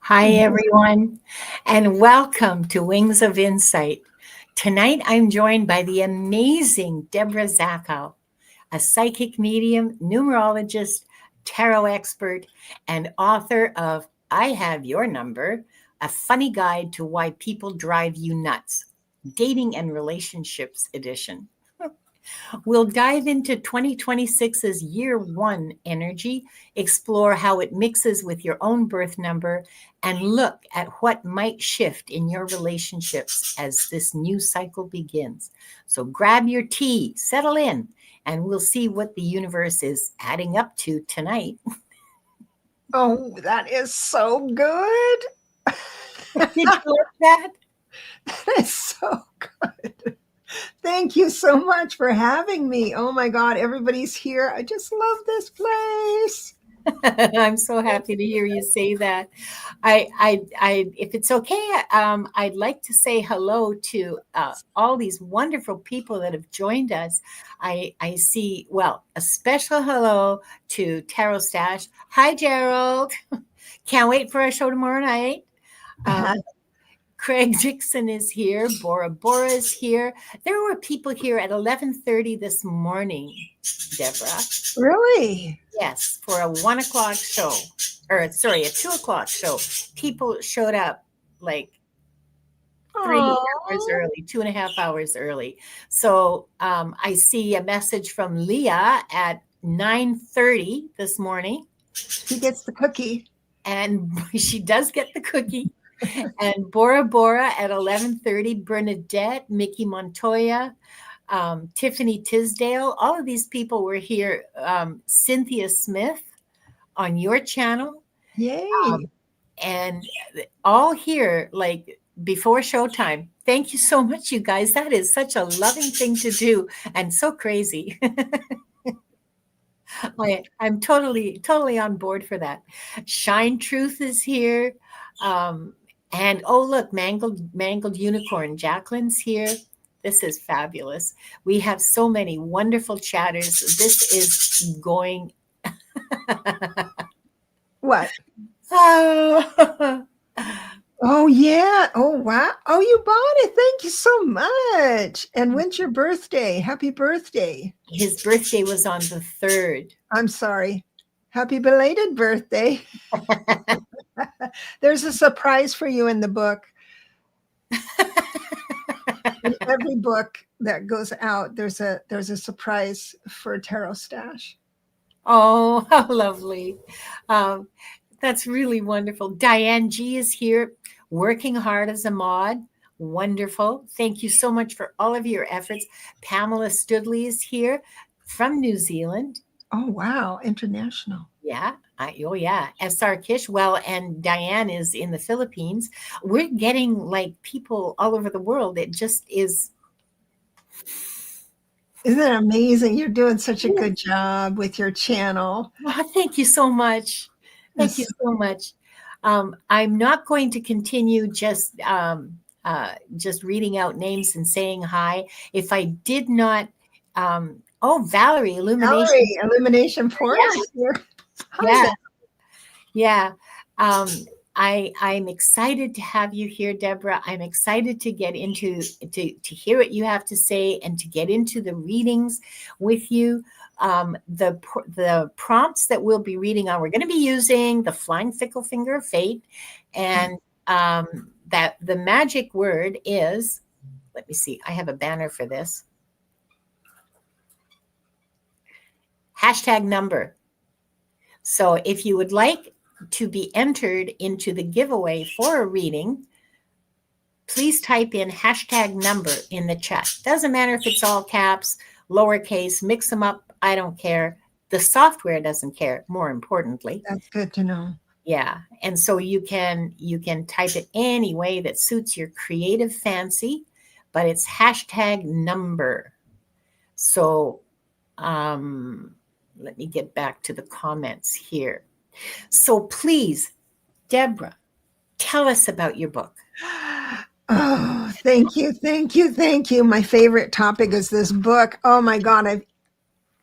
Hi, everyone, and welcome to Wings of Insight. Tonight, I'm joined by the amazing Debra Zachau, a psychic medium, numerologist, tarot expert, and author of I Have Your Number, a funny guide to why people drive you nuts, dating and relationships edition. We'll dive into 2026's year one energy, explore how it mixes with your own birth number, and look at what might shift in your relationships as this new cycle begins. So grab your tea, settle in, and we'll see what the universe is adding up to tonight. Oh, that is so good. Did you like that? That is so good. Thank you so much for having me. Oh my God, everybody's here. I just love this place. I'm so happy to hear you say that. If it's okay, I'd like to say hello to all these wonderful people that have joined us. I see, well, a special hello to Tarot Stash. Hi, Gerald. Can't wait for our show tomorrow night. Craig Dixon is here. Bora Bora is here. There were people here at 11:30 this morning, Debra. Really? Yes, for a 1 o'clock show, or sorry, a 2 o'clock show. People showed up like 3 hours early, 2.5 hours early. So I see a message from Leah at 9:30 this morning. She gets the cookie. And she does get the cookie. And Bora Bora at 11:30, Bernadette, Mickey Montoya, Tiffany Tisdale, all of these people were here. Cynthia Smith on your channel. Yay. And all here like before showtime. Thank you so much, you guys. That is such a loving thing to do and so crazy. I'm totally on board for that. Shine Truth is here. And oh, look, Mangled Unicorn. Jacqueline's here. This is fabulous. We have so many wonderful chatters. This is going. What? Oh. Oh, yeah. Oh, wow. Oh, you bought it. Thank you so much. And when's your birthday? Happy birthday. His birthday was on the 3rd. I'm sorry. Happy belated birthday. There's a surprise for you in the book. In every book that goes out, there's a surprise for Tarot Stash. Oh, how lovely. That's really wonderful. Diane G is here, working hard as a mod. Wonderful. Thank you so much for all of your efforts. Pamela Studley is here from New Zealand. Oh, wow. International. Yeah. Oh, yeah. SR Kish. Well, and Diane is in the Philippines. We're getting like people all over the world. It just is. Isn't it amazing? You're doing such a good job with your channel. Oh, thank you so much. Thank you so much. I'm not going to continue just reading out names and saying hi. If I did not, Valerie, Illumination. Valerie, Illumination Force. Yeah. I'm excited to have you here, Debra. I'm excited to get into to hear what you have to say and to get into the readings with you. The prompts that we'll be reading on, we're going to be using the Flying Fickle Finger of Fate, and that the magic word is, let me see, I have a banner for this. #number. So if you would like to be entered into the giveaway for a reading, please type in #number in the chat. Doesn't matter if it's all caps, lowercase, mix them up. I don't care. The software doesn't care, more importantly. That's good to know. Yeah. And so you can type it any way that suits your creative fancy, but it's #number. So let me get back to the comments here. So please, Debra, tell us about your book. Oh, thank you. My favorite topic is this book. Oh my God,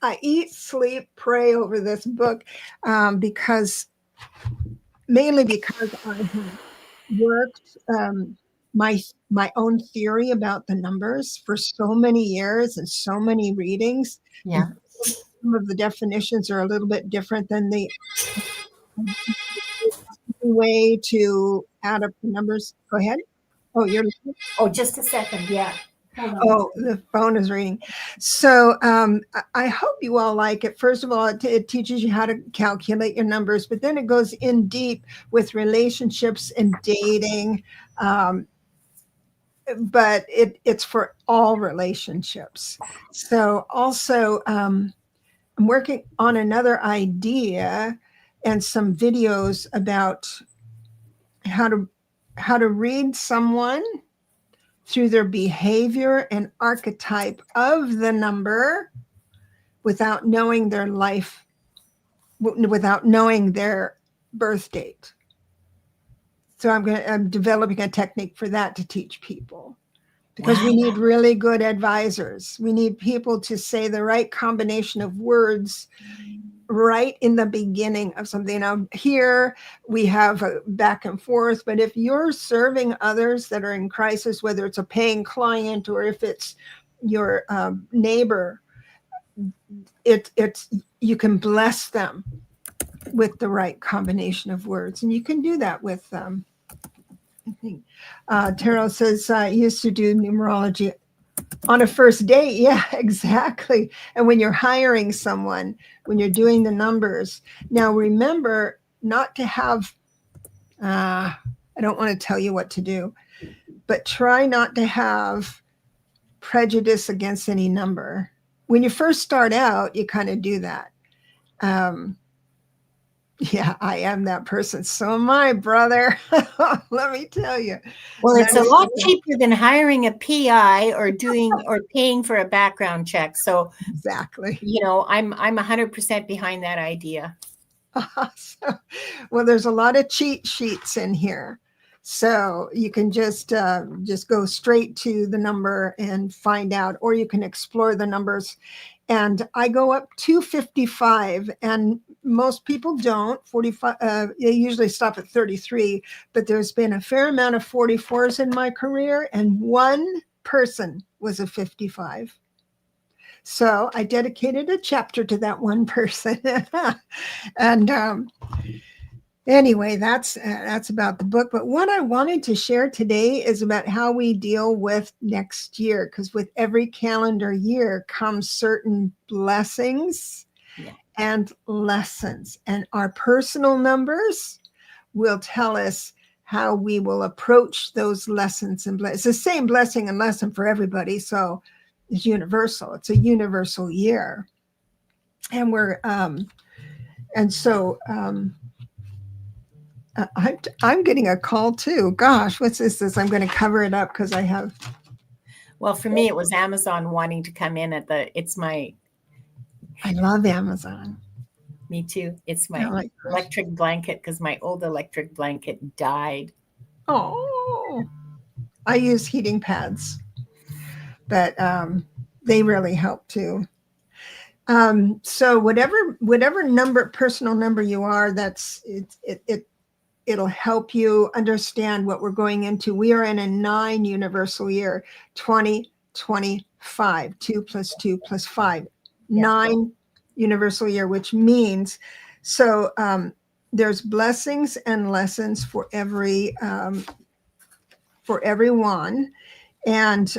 I eat, sleep, pray over this book because mainly because I have worked my own theory about the numbers for so many years and so many readings. And Yeah. some of the definitions are a little bit different than the way to add up the numbers. Go ahead. Oh, you're listening? Oh, just a second. Yeah. Hold on. Oh, the phone is ringing. So I hope you all like it. First of all, it teaches you how to calculate your numbers, but then it goes in deep with relationships and dating. Um, but it's for all relationships. So also, I'm working on another idea and some videos about how to read someone through their behavior and archetype of the number without knowing their life, without knowing their birth date. So I'm developing a technique for that to teach people, because we need really good advisors. We need people to say the right combination of words right in the beginning of something. Now, here we have a back and forth, but if you're serving others that are in crisis, whether it's a paying client or if it's your neighbor, it's you can bless them with the right combination of words, and you can do that with I think Taro says used to do numerology on a first date. Yeah, exactly. And when you're hiring someone, when you're doing the numbers. Now, remember not to have, I don't want to tell you what to do, but try not to have prejudice against any number. When you first start out, you kind of do that. Yeah, I am that person. So am I, brother. Let me tell you. Well, it's a lot cheaper than hiring a PI or paying for a background check. So exactly. I'm 100% behind that idea. Awesome. Well, there's a lot of cheat sheets in here. So you can just go straight to the number and find out, or you can explore the numbers. And I go up to 55, and most people don't. 45, they usually stop at 33, but there's been a fair amount of 44s in my career, and one person was a 55. So I dedicated a chapter to that one person. And anyway, that's about the book. But what I wanted to share today is about how we deal with next year, because with every calendar year comes certain blessings and lessons. And our personal numbers will tell us how we will approach those lessons and it's the same blessing and lesson for everybody. So it's universal. It's a universal year. And I'm getting a call too. Gosh, what's this? I'm going to cover it up because I have. Well, for me, it was Amazon wanting to come in I love Amazon. Me too. It's my electric blanket because my old electric blanket died. Oh, I use heating pads, but they really help too. So whatever personal number you are, it'll help you understand what we're going into. We are in a 9 universal year, 2025, 2 + 2 + 5, 9 universal year, which means there's blessings and lessons for everyone, and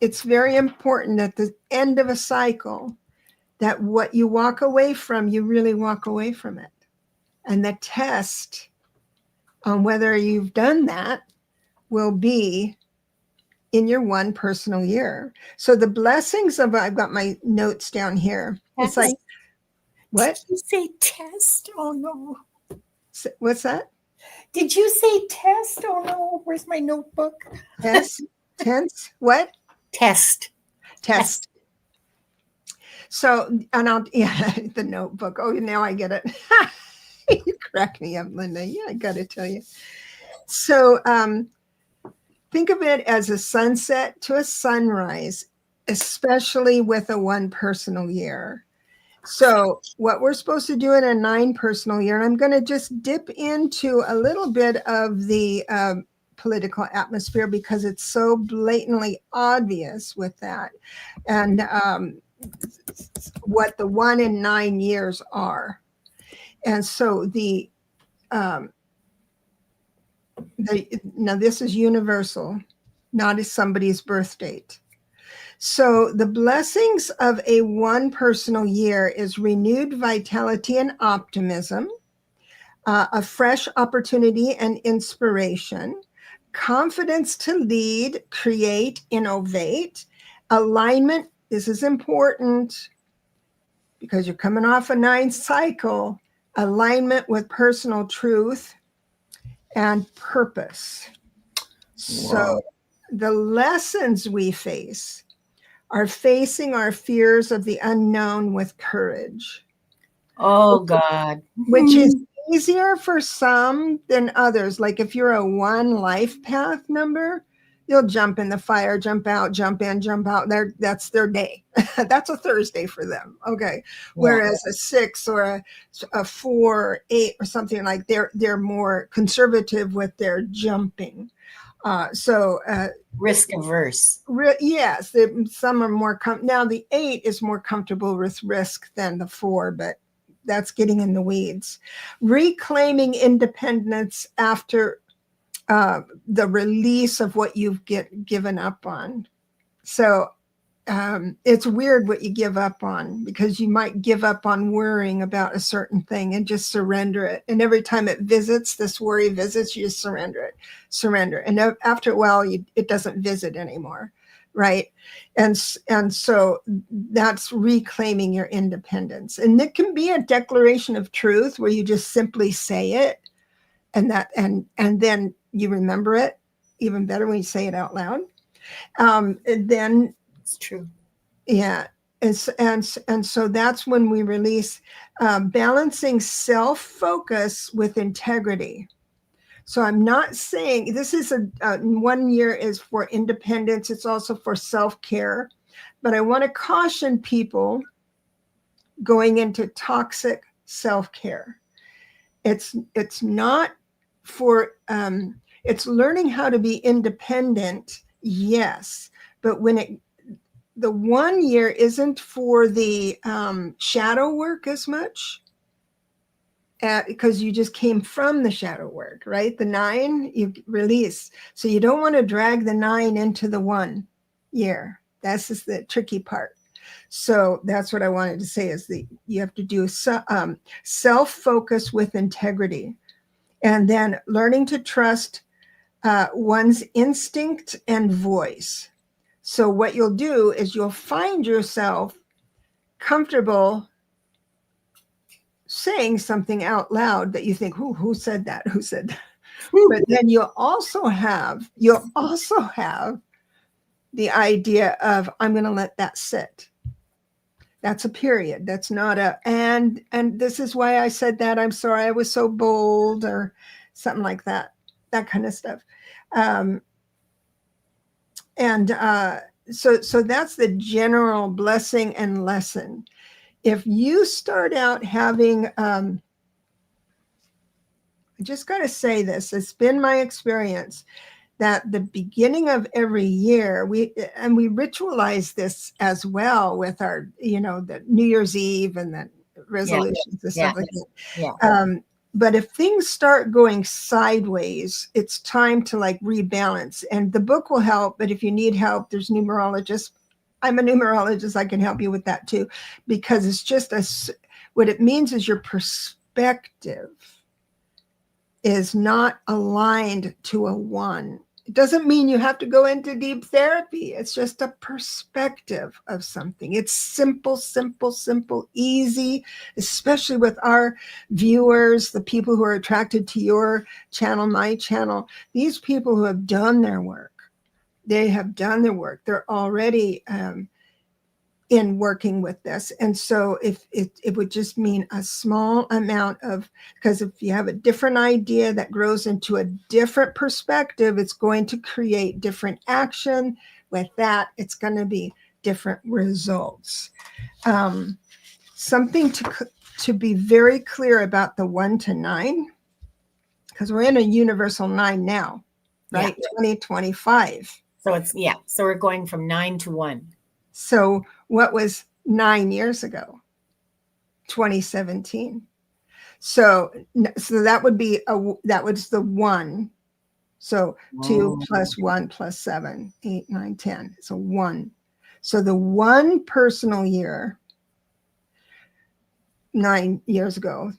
it's very important at the end of a cycle that what you walk away from, you really walk away from it. And the test on whether you've done that will be in your one personal year. So the blessings of, I've got my notes down here. It's like, what? Did you say test? Oh no. What's that? Did you say test? Oh no. Where's my notebook? Test? Tense? What? Test. So, and the notebook. Oh, now I get it. You crack me up, Linda. Yeah, I got to tell you. So think of it as a sunset to a sunrise, especially with a one personal year. So what we're supposed to do in a 9 personal year, and I'm going to just dip into a little bit of the political atmosphere because it's so blatantly obvious with that, and what the 1 and 9 years are. And so now this is universal, not as somebody's birth date. So the blessings of a 1 personal year is renewed vitality and optimism, a fresh opportunity and inspiration, confidence to lead, create, innovate, alignment. This is important because you're coming off a 9 cycle, alignment with personal truth and purpose. So the lessons we face are facing our fears of the unknown with courage. Oh, God. Which is easier for some than others. Like if you're a 1 life path number, you'll jump in the fire, jump out, jump in, jump out. That's their day. That's a Thursday for them. Okay. Yeah. Whereas a 6 or a 4 or 8 or something like they're more conservative with their jumping. Risk averse. Yes, some are more now the 8 is more comfortable with risk than the 4, but that's getting in the weeds. Reclaiming independence after the release of what you've given up on. So it's weird what you give up on, because you might give up on worrying about a certain thing and just surrender it. And every time it visits, this worry visits, you just surrender it. And after a while, it doesn't visit anymore, right? And so that's reclaiming your independence. And it can be a declaration of truth where you just simply say it, and then you remember it even better when you say it out loud. And then it's true. Yeah. And so that's when we release balancing self-focus with integrity. So I'm not saying this is a 1 year is for independence. It's also for self-care. But I want to caution people going into toxic self-care. It's not for, it's learning how to be independent. Yes. But the 1 year isn't for the shadow work as much, because you just came from the shadow work, right? The 9, you release. So you don't want to drag the 9 into the 1 year. That's just the tricky part. So that's what I wanted to say is you have to do self-focus with integrity, and then learning to trust one's instinct and voice. So what you'll do is you'll find yourself comfortable saying something out loud that you think, who said that? Who said that? But then you'll also have the idea of, I'm going to let that sit. That's a period. That's not and this is why I said that. I'm sorry, I was so bold, or something like that kind of stuff. So that's the general blessing and lesson. If you start out having, I just got to say this, it's been my experience that the beginning of every year, we ritualize this as well with our, the New Year's Eve and the resolutions and stuff like that. Yeah. But if things start going sideways, it's time to rebalance. And the book will help, but if you need help, there's numerologists. I'm a numerologist. I can help you with that too, because it's just what it means is your perspective is not aligned to a 1. It doesn't mean you have to go into deep therapy. It's just a perspective of something. It's simple, easy, especially with our viewers, the people who are attracted to your channel, my channel, these people who have done their work. They have done their work. They're already in working with this. And so if it would just mean a small amount because if you have a different idea that grows into a different perspective, it's going to create different action. With that, it's going to be different results. something to be very clear about the 1 to 9, because we're in a universal 9 now, right? Yeah. 2025. So so we're going from 9 to 1. So what was 9 years ago? 2017. So that would be that was the 1. So 2 plus 1 plus 7, 8, 9, 10. So 1. So the 1 personal year 9 years ago,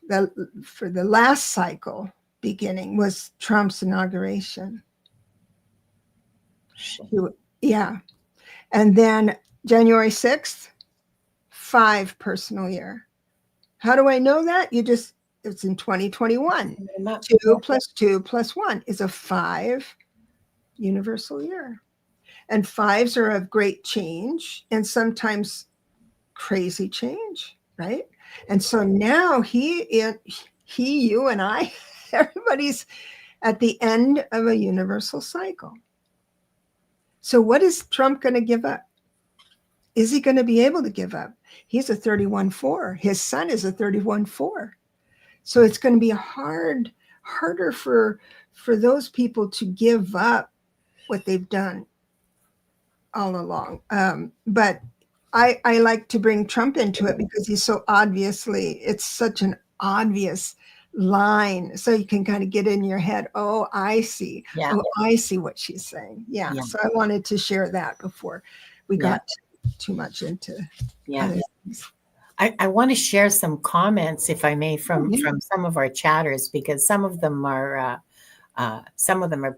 for the last cycle beginning, was Trump's inauguration. Yeah. And then January 6th, 5 personal year. How do I know that? It's in 2021. 2 plus 2 plus 1 is a 5 universal year. And 5s are of great change and sometimes crazy change, right? And so now you and I, everybody's at the end of a universal cycle. So what is Trump going to give up? Is he going to be able to give up? He's a 31-4. His son is a 31-4. So it's going to be harder for those people to give up what they've done all along. But I like to bring Trump into it because he's so it's such an obvious line. So you can kind of get in your head, oh, I see. Yeah. Oh, I see what she's saying. Yeah. So I wanted to share that before we got too much into other things. I want to share some comments, if I may, from some of our chatters, because some of them are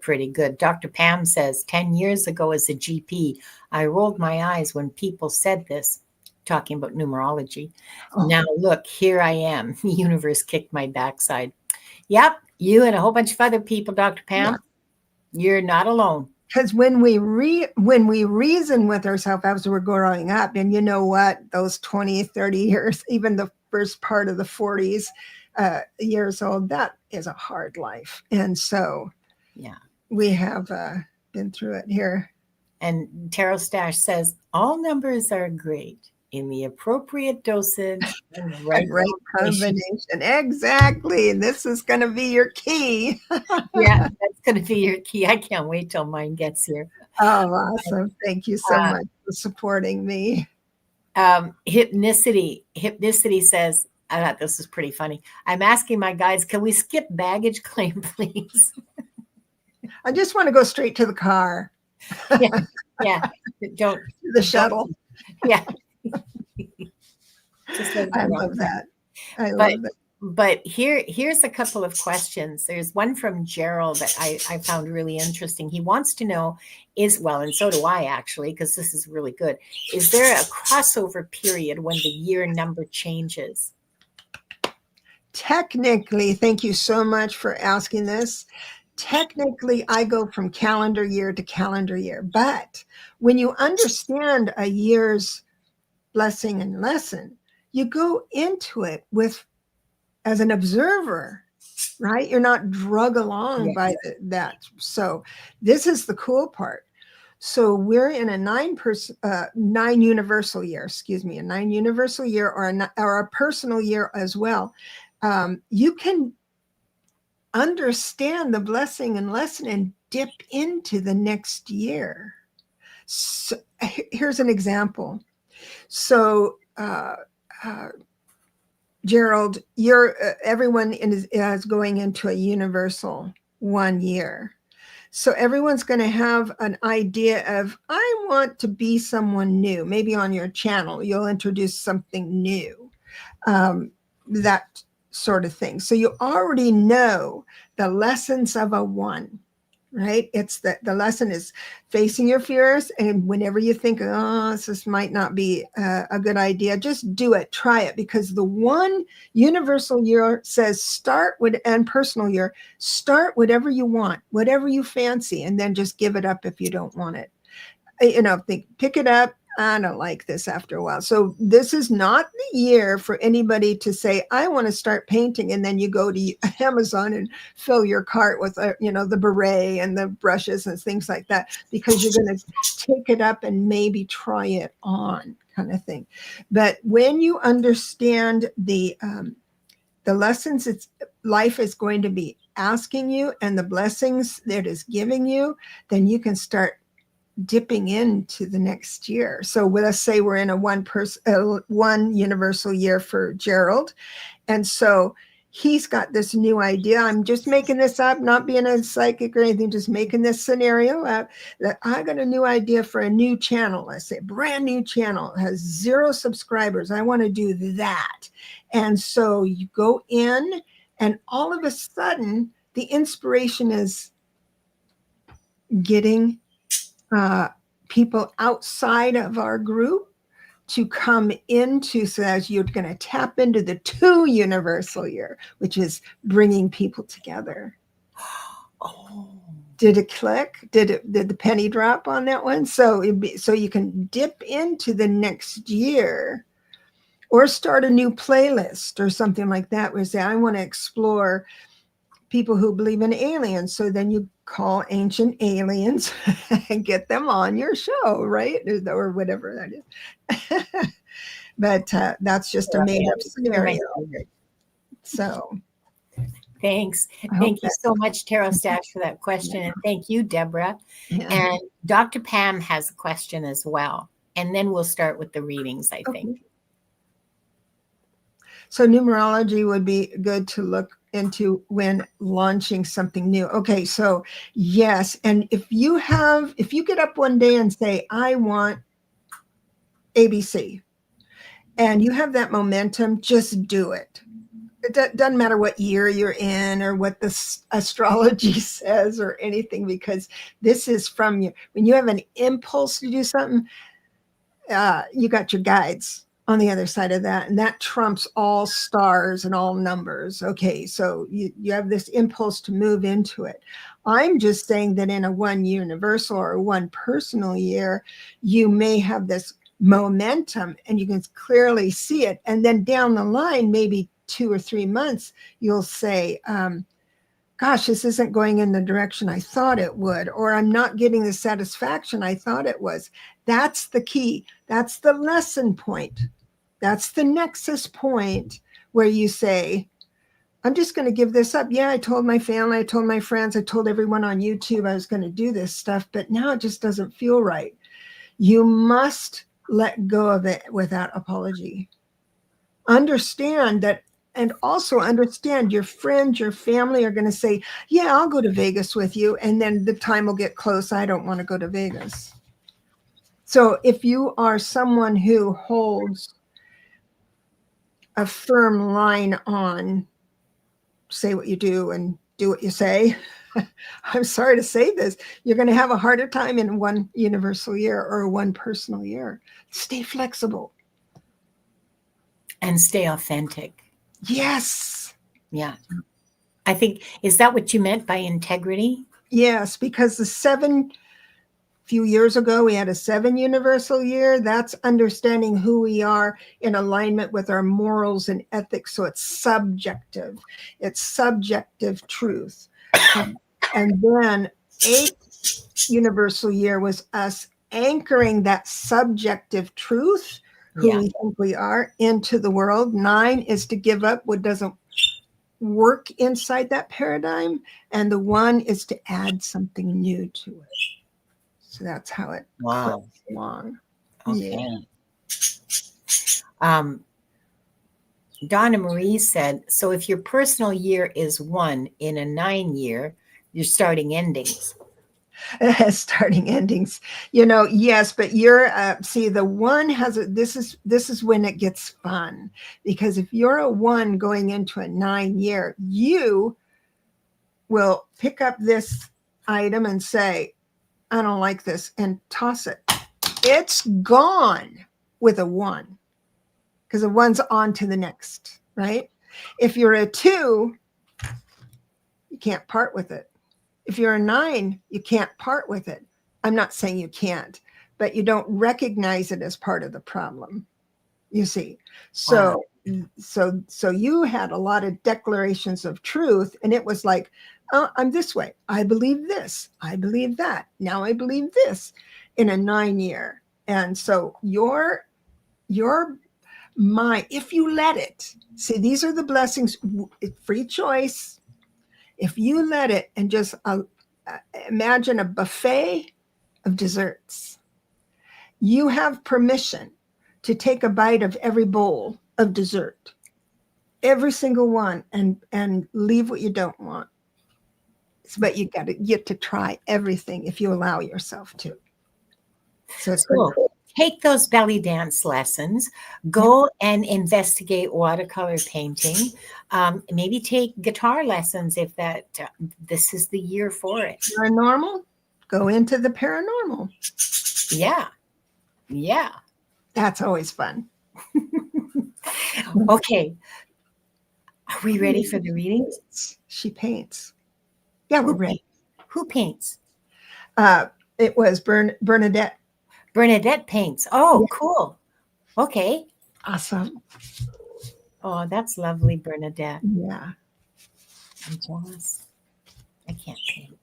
pretty good. Dr. Pam says, 10 years ago as a GP, I rolled my eyes when people said this, talking about numerology. Oh. Now look, here I am. The universe kicked my backside. Yep, you and a whole bunch of other people, Dr. Pam, you're not alone. Because when we reason with ourselves as we're growing up, and you know what, those 20, 30 years, even the first part of the 40s years old, that is a hard life. And so we have been through it here. And Tarot Stash says, all numbers are great in the appropriate dosage and right combination. Exactly. And this is going to be your key. Yeah, that's going to be your key. I can't wait till mine gets here. Oh, awesome. Thank you so much for supporting me. Hypnicity says, I thought this was pretty funny. I'm asking my guides, can we skip baggage claim, please? I just want to go straight to the car. Yeah. Don't the shuttle. Yeah. I love that. I love that. But here's a couple of questions. There's one from Gerald that I found really interesting. He wants to know and so do I actually, because this is really good. Is there a crossover period when the year number changes? Technically, thank you so much for asking this. Technically, I go from calendar year to calendar year. But when you understand a year's blessing and lesson, you go into it as an observer, right? You're not drug along by that. So this is the cool part. So we're in a 9 universal year, a 9 universal year or a personal year as well. You can understand the blessing and lesson and dip into the next year. So here's an example. So, Gerald, everyone is going into a universal 1 year. So everyone's going to have an idea of, I want to be someone new. Maybe on your channel, you'll introduce something new, that sort of thing. So you already know the lessons of a 1. Right? It's the lesson is facing your fears. And whenever you think, oh, this might not be a good idea, just do it, try it. Because the 1 universal year says and personal year, start whatever you want, whatever you fancy, and then just give it up if you don't want it. Pick it up. I don't like this after a while. So this is not the year for anybody to say, I want to start painting. And then you go to Amazon and fill your cart with, the beret and the brushes and things like that, because you're going to take it up and maybe try it on. kind of thing. But when you understand the lessons life is going to be asking you and the blessings that it is giving you, then you can start dipping into the next year. So let's say we're in a one universal year for Gerald. And so he's got this new idea. I'm just making this up, not being a psychic or anything, just making this scenario up, that I got a new idea for a new channel. Let's say a brand new channel. It has 0 subscribers. I want to do that. And so you go in and all of a sudden the inspiration is getting people outside of our group to come into, so as you're going to tap into the 2 universal year, which is bringing people together. Oh, did it click? Did the penny drop on that one? So you can dip into the next year or start a new playlist or something like that, where you say, I want to explore people who believe in aliens. So then you call ancient aliens and get them on your show, right? Or whatever that is. But that's just a made up scenario. So thanks. Thank you so much, Tarot Stash, for that question. And thank you, Debra. And Dr. Pam has a question as well. And then we'll start with the readings, I think. So numerology would be good to look into when launching something new. Okay, so yes. And if you get up one day and say, I want ABC, and you have that momentum, just do it. It doesn't matter what year you're in or what the astrology says or anything, because this is from you. When you have an impulse to do something, you got your guides on the other side of that, and that trumps all stars and all numbers. Okay, so you have this impulse to move into it. I'm just saying that in a 1 universal or 1 personal year, you may have this momentum and you can clearly see it. And then down the line, maybe 2 or 3 months, you'll say, gosh, this isn't going in the direction I thought it would, or I'm not getting the satisfaction I thought it was. That's the key. That's the lesson point. That's the nexus point where you say, I'm just going to give this up. Yeah, I told my family, I told my friends, I told everyone on YouTube I was going to do this stuff, but now it just doesn't feel right. You must let go of it without apology. Understand that. And also understand your friends, your family are going to say, yeah, I'll go to Vegas with you. And then the time will get close. I don't want to go to Vegas. So if you are someone who holds a firm line on say what you do and do what you say, I'm sorry to say this, you're going to have a harder time in 1 universal year or 1 personal year. Stay flexible. And stay authentic. Yes. Yeah. I think, is that what you meant by integrity? Yes, because few years ago, we had a 7 universal year. That's understanding who we are in alignment with our morals and ethics. So it's subjective. It's subjective truth. And then 8 universal year was us anchoring that subjective truth, who we think we are, into the world. 9 is to give up what doesn't work inside that paradigm. And the 1 is to add something new to it. So that's how it wow. along. Okay. Yeah. Donna Marie said, so if your personal year is 1 in a 9 year, you're starting endings. Starting endings, yes, but you're see, the 1 has this is when it gets fun, because if you're a 1 going into a 9 year, you will pick up this item and say, I don't like this, and toss it. It's gone with a 1, because a 1's on to the next, right? If you're a 2, you can't part with it. If you're a 9, you can't part with it. I'm not saying you can't, but you don't recognize it as part of the problem. You see, so you had a lot of declarations of truth, and it was like, oh, I'm this way. I believe this. I believe that. Now I believe this in a 9 year. And so your your mind, if you let it, see, these are the blessings, free choice. If you let it and just imagine a buffet of desserts, you have permission to take a bite of every bowl of dessert, every single one, and leave what you don't want. But you got to get to try everything if you allow yourself to. So take those belly dance lessons, go and investigate watercolor painting, maybe take guitar lessons if this is the year for it. Paranormal, go into the paranormal. Yeah. That's always fun. Okay. Are we ready for the readings? She paints. Yeah, we're ready. Who paints? It was Bernadette. Bernadette paints. Oh, yeah. Cool. Okay. Awesome. Oh, that's lovely, Bernadette. Yeah. I'm jealous. I can't paint.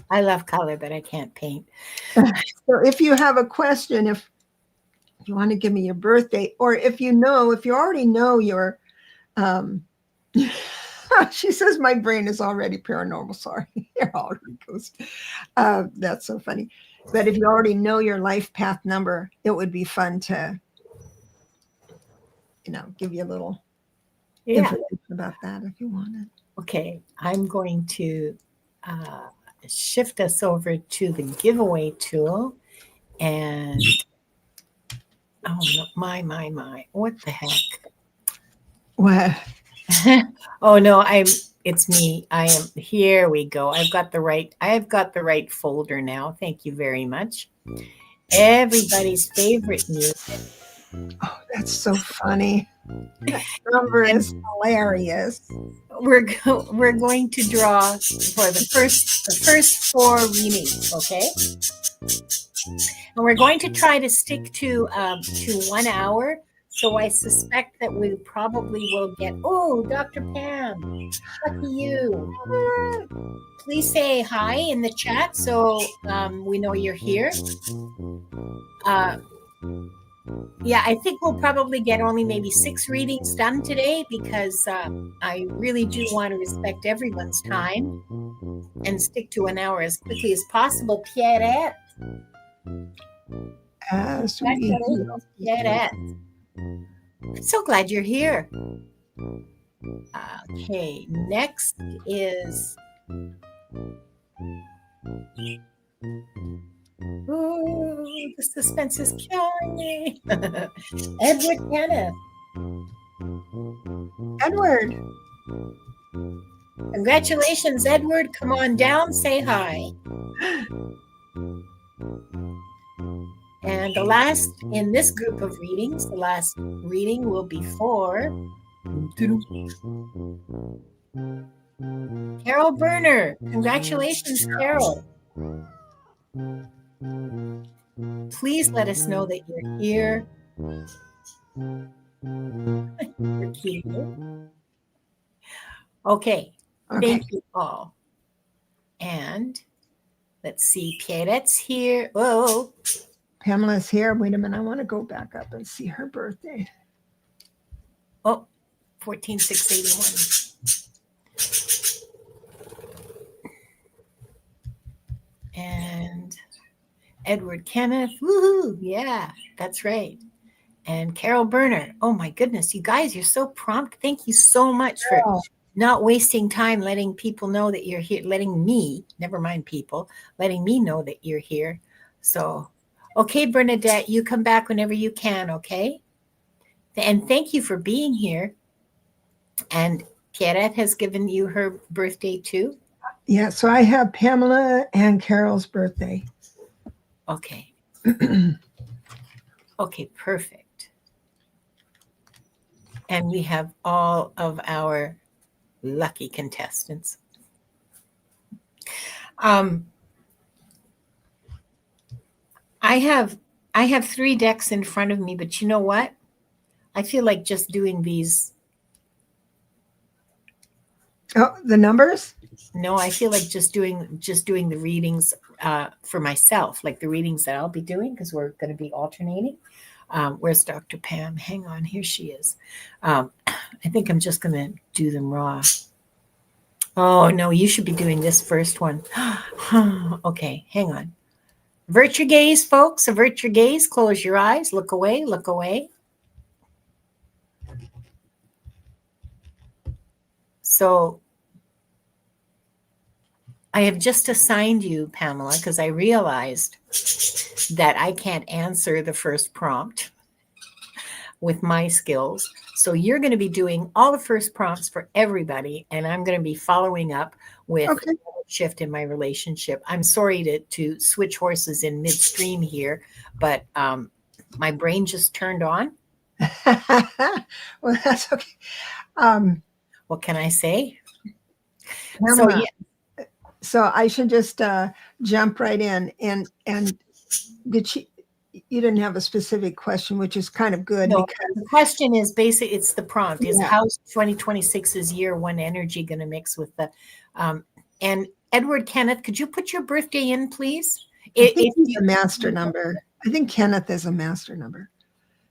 I love color, but I can't paint. So if you have a question, if you want to give me your birthday, or if you already know your, she says my brain is already paranormal. Sorry, it already goes. That's so funny. But if you already know your life path number, it would be fun to, give you a little information about that if you wanted. Okay, I'm going to shift us over to the giveaway tool. And, oh, no, my, what the heck? What? Oh, no, it's me. Here we go. I've got the right folder now. Thank you very much. Everybody's favorite music. Oh, that's so funny. That number is hilarious. We're going to draw for the first 4 readings, okay? And we're going to try to stick to 1 hour. So I suspect that we probably will get, oh, Dr. Pam, lucky you. Please say hi in the chat so we know you're here. Yeah, I think we'll probably get only maybe 6 readings done today because I really do want to respect everyone's time and stick to 1 hour as quickly as possible. Pierrette. Pierrette. I'm so glad you're here. Okay, next is... Ooh, the suspense is killing me. Edward Kenneth. Edward. Congratulations, Edward. Come on down, say hi. And the last in this group of readings, the last reading will be for Carol Berner. Congratulations, Carol. Please let us know that you're here. You're cute. Okay. Thank you all. And let's see, Pierrette's here. Oh, Pamela's here. Wait a minute. I want to go back up and see her birthday. Oh, 14,681. And Edward Kenneth. Woohoo. Yeah, that's right. And Carol Berner. Oh my goodness. You guys, you're so prompt. Thank you so much for not wasting time letting people know that you're here, letting me know that you're here. So, okay, Bernadette, you come back whenever you can, okay? And thank you for being here. And Pierrette has given you her birthday too? Yeah, so I have Pamela and Carol's birthday. Okay. Okay, perfect. And we have all of our lucky contestants. I have 3 decks in front of me, but you know what? I feel like just doing these. Oh, the numbers? No, I feel like just doing the readings for myself, like the readings that I'll be doing, because we're going to be alternating. Where's Dr. Pam? Hang on, here she is. I think I'm just going to do them raw. Oh, no, you should be doing this first one. Okay, hang on. Avert your gaze, folks. Avert your gaze. Close your eyes. Look away. Look away. So I have just assigned you, Pamela, because I realized that I can't answer the first prompt with my skills. So you're going to be doing all the first prompts for everybody, and I'm going to be following up with Okay. a shift in my relationship. I'm sorry to switch horses in midstream here, but my brain just turned on. Well, that's okay. What can I say? So, yeah. So I should just jump right in. And did she? You didn't have a specific question, which is kind of good. No, because the question is basic. It's the prompt is Yeah. how's 2026's year one energy going to mix with the, and Edward Kenneth, could you put your birthday in, please? I think he's a master number. I think Kenneth is a master number.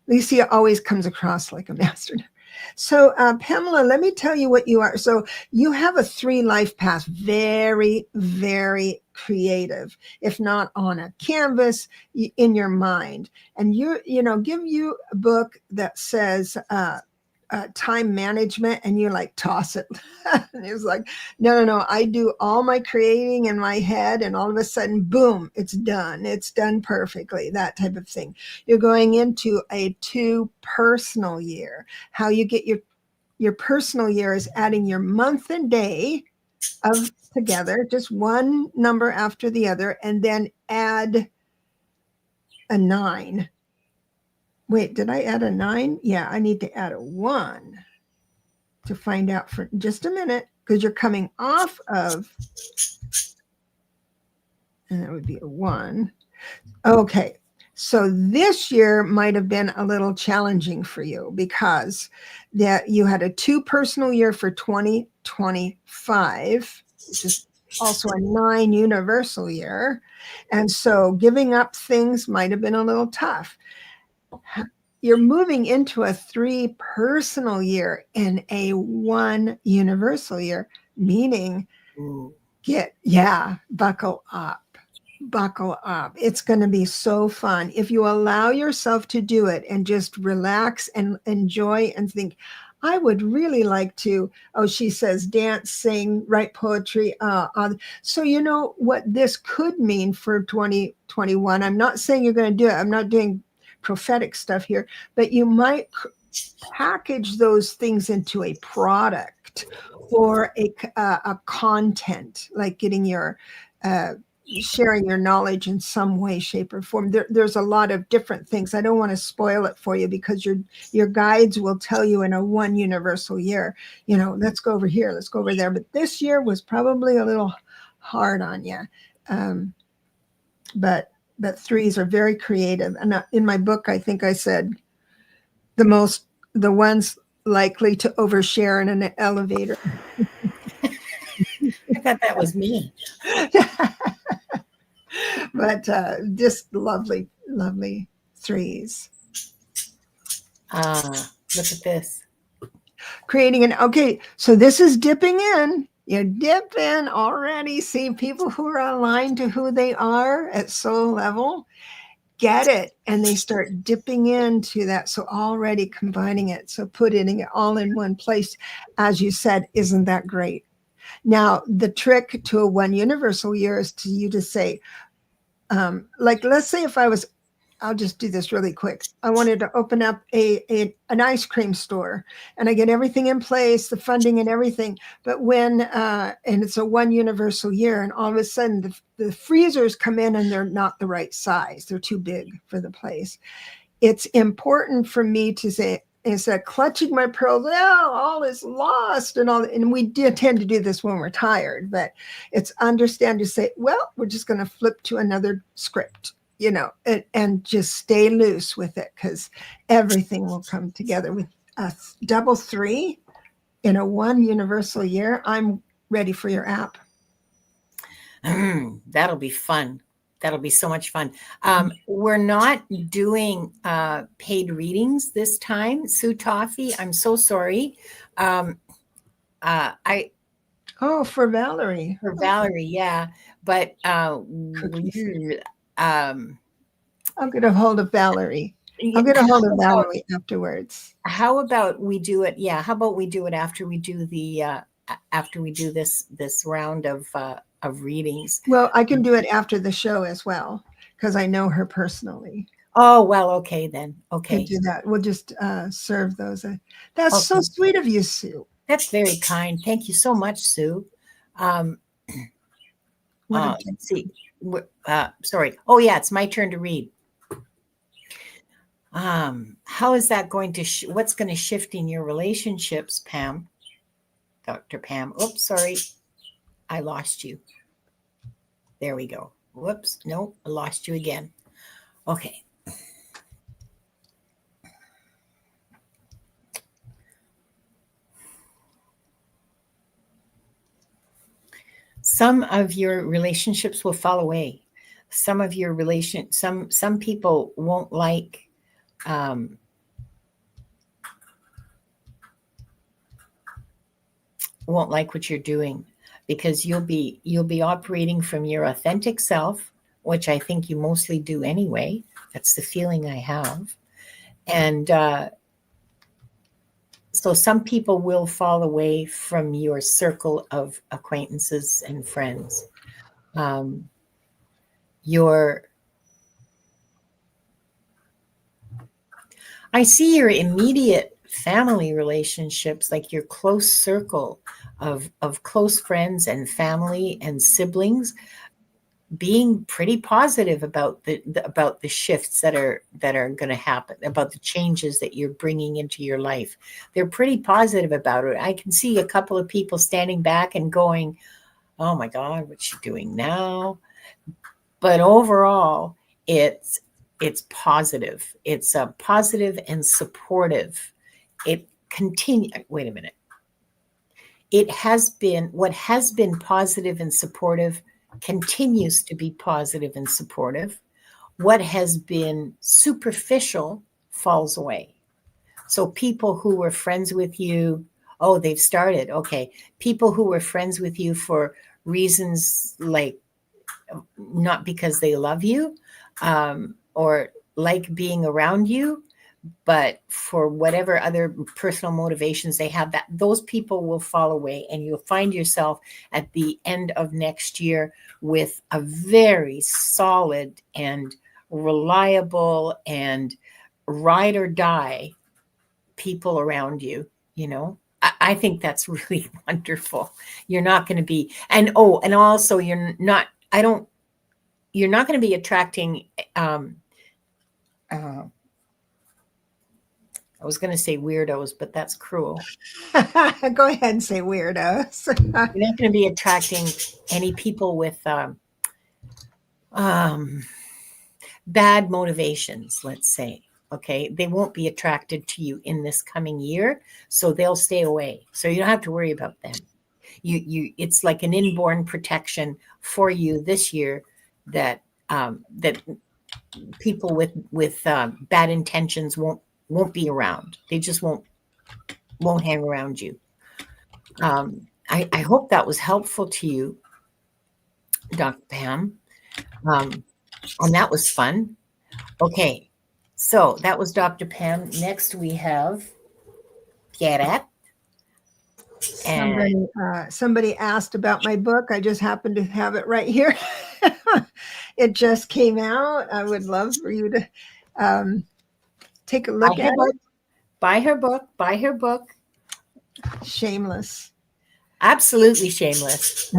At least he always comes across like a master number. So, Pamela, let me tell you what you are. So you have a 3 life path, very, very creative, if not on a canvas, in your mind. And give you a book that says time management, and you like toss it. And it was like, no, I do all my creating in my head, and all of a sudden, boom, it's done. It's done perfectly, that type of thing. You're going into a 2 personal year. How you get your personal year is adding your month and day of together, just one number after the other, and then add a 9. Wait, did I add a 9? Yeah, I need to add a 1 to find out for just a minute, because you're coming off of, and that would be a 1. Okay, so this year might have been a little challenging for you because that you had a 2 personal year for 2025, which is also a 9 universal year. And so giving up things might have been a little tough. You're moving into a 3 personal year and a 1 universal year, meaning buckle up. Buckle up. It's going to be so fun. If you allow yourself to do it and just relax and enjoy and think, I would really like to, she says, dance, sing, write poetry. So you know what this could mean for 2021. I'm not saying you're going to do it. I'm not doing prophetic stuff here, but you might package those things into a product or a content, like getting your sharing your knowledge in some way, shape, or form. There's a lot of different things. I don't want to spoil it for you because your guides will tell you in a 1 universal year, let's go over here, let's go over there. But this year was probably a little hard on you. But 3s are very creative. And in my book, I think I said the ones likely to overshare in an elevator. I thought that was me. But just lovely, lovely 3s. Look at this. Creating okay, so this is dipping in. You dip in already. See, people who are aligned to who they are at soul level get it, and they start dipping into that. So already combining it, so putting it all in one place, as you said, isn't that great? Now, the trick to a 1 universal year is to you to say, like, let's say if I'll just do this really quick. I wanted to open up an ice cream store, and I get everything in place, the funding and everything. But when, and it's a 1 universal year, and all of a sudden the freezers come in and they're not the right size. They're too big for the place. It's important for me to say, instead of clutching my pearls, all is lost and we tend to do this when we're tired, but it's understand to say, well, we're just going to flip to another script, and just stay loose with it, because everything will come together with a double 3 in a 1 universal year. I'm ready for your app. That'll be fun. That'll be so much fun. We're not doing paid readings this time, Sue Toffee. I'm so sorry. I For Valerie. For Valerie, yeah, but Cookies. um, I'll get a hold of Valerie. I'll get a hold of Valerie afterwards. How about we do it? Yeah, how about we do it after we do this round of readings? Well, I can do it after the show as well because I know her personally. Oh, well, okay then. Okay. Could do that. We'll just serve those. That's so sweet of you, Sue. That's very kind. Thank you so much, Sue. Let's see. Sorry. Oh, yeah, it's my turn to read. How is that going to, what's going to shift in your relationships, Pam? Dr. Pam. Oops, sorry. I lost you. There we go. Whoops. No, I lost you again. Okay. Some of your relationships will fall away. Some of your some people won't like what you're doing, because you'll be operating from your authentic self, which I think you mostly do anyway. That's the feeling I have. And so some people will fall away from your circle of acquaintances and friends. I see your immediate family relationships, like your close circle of close friends and family and siblings, being pretty positive about the shifts that are going to happen, about the changes that you're bringing into your life. They're pretty positive about it. I can see a couple of people standing back and going, "Oh my God, what's she doing now?" But overall, it's positive. It's positive and supportive. Wait a minute. It has been, what has been positive and supportive continues to be positive and supportive. What has been superficial falls away. So people who were friends with you, they've started. Okay. People who were friends with you for reasons like not because they love you or like being around you, but for whatever other personal motivations they have, that those people will fall away, and you'll find yourself at the end of next year with a very solid and reliable and ride or die people around you. I think that's really wonderful. You're not going to be, and also you're not going to be attracting I was going to say weirdos, but that's cruel. Go ahead and say weirdos. You're not going to be attracting any people with bad motivations, let's say. Okay, they won't be attracted to you in this coming year, so they'll stay away. So you don't have to worry about them. It's like an inborn protection for you this year that people with bad intentions won't be around. They just won't hang around you. I hope that was helpful to you, Dr. Pam. And that was fun. Okay, so that was Dr. Pam. Next we have Pierrette. Somebody asked about my book. I just happen to have it right here. It just came out. I would love for you to take a look at it. Buy her book. Shameless. Absolutely shameless.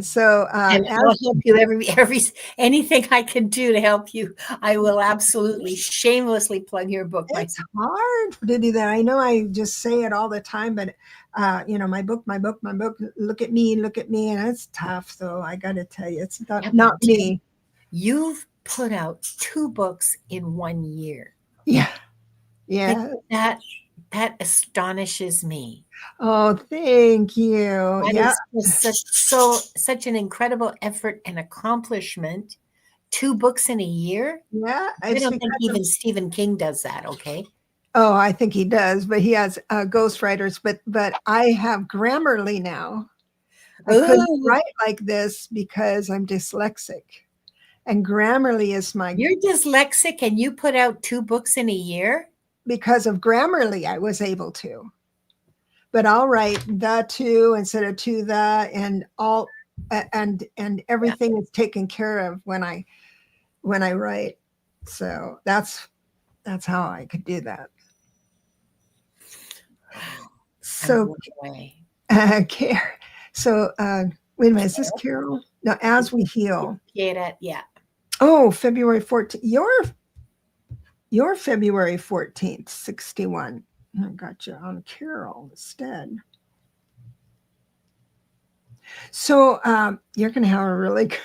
So and I'll help you every anything I can do to help you. I will absolutely shamelessly plug your book. It's hard to do that. I know I just say it all the time, but my book, look at me, and it's tough. So I got to tell you, it's not me. You've put out 2 books in 1 year. Yeah. That astonishes me. Oh, thank you. That is such an incredible effort and accomplishment 2 books in a year? Yeah, I it's don't think because of, even Stephen King does that, okay? oh, I think he does, but he has ghostwriters. But I have Grammarly now. I couldn't Oh, write like this because I'm dyslexic, and Grammarly is my you're dyslexic and you put out 2 books in a year? because of Grammarly I was able to. But I'll write the to instead of to the, and all and everything is taken care of when I write. So that's how I could do that. I'm So blown away. care. So wait a minute, is this Carol? No, as we heal. Yeah. Oh, February 14th. Your February 14th, 61. I got you on Carol instead. So you're going to have a really good,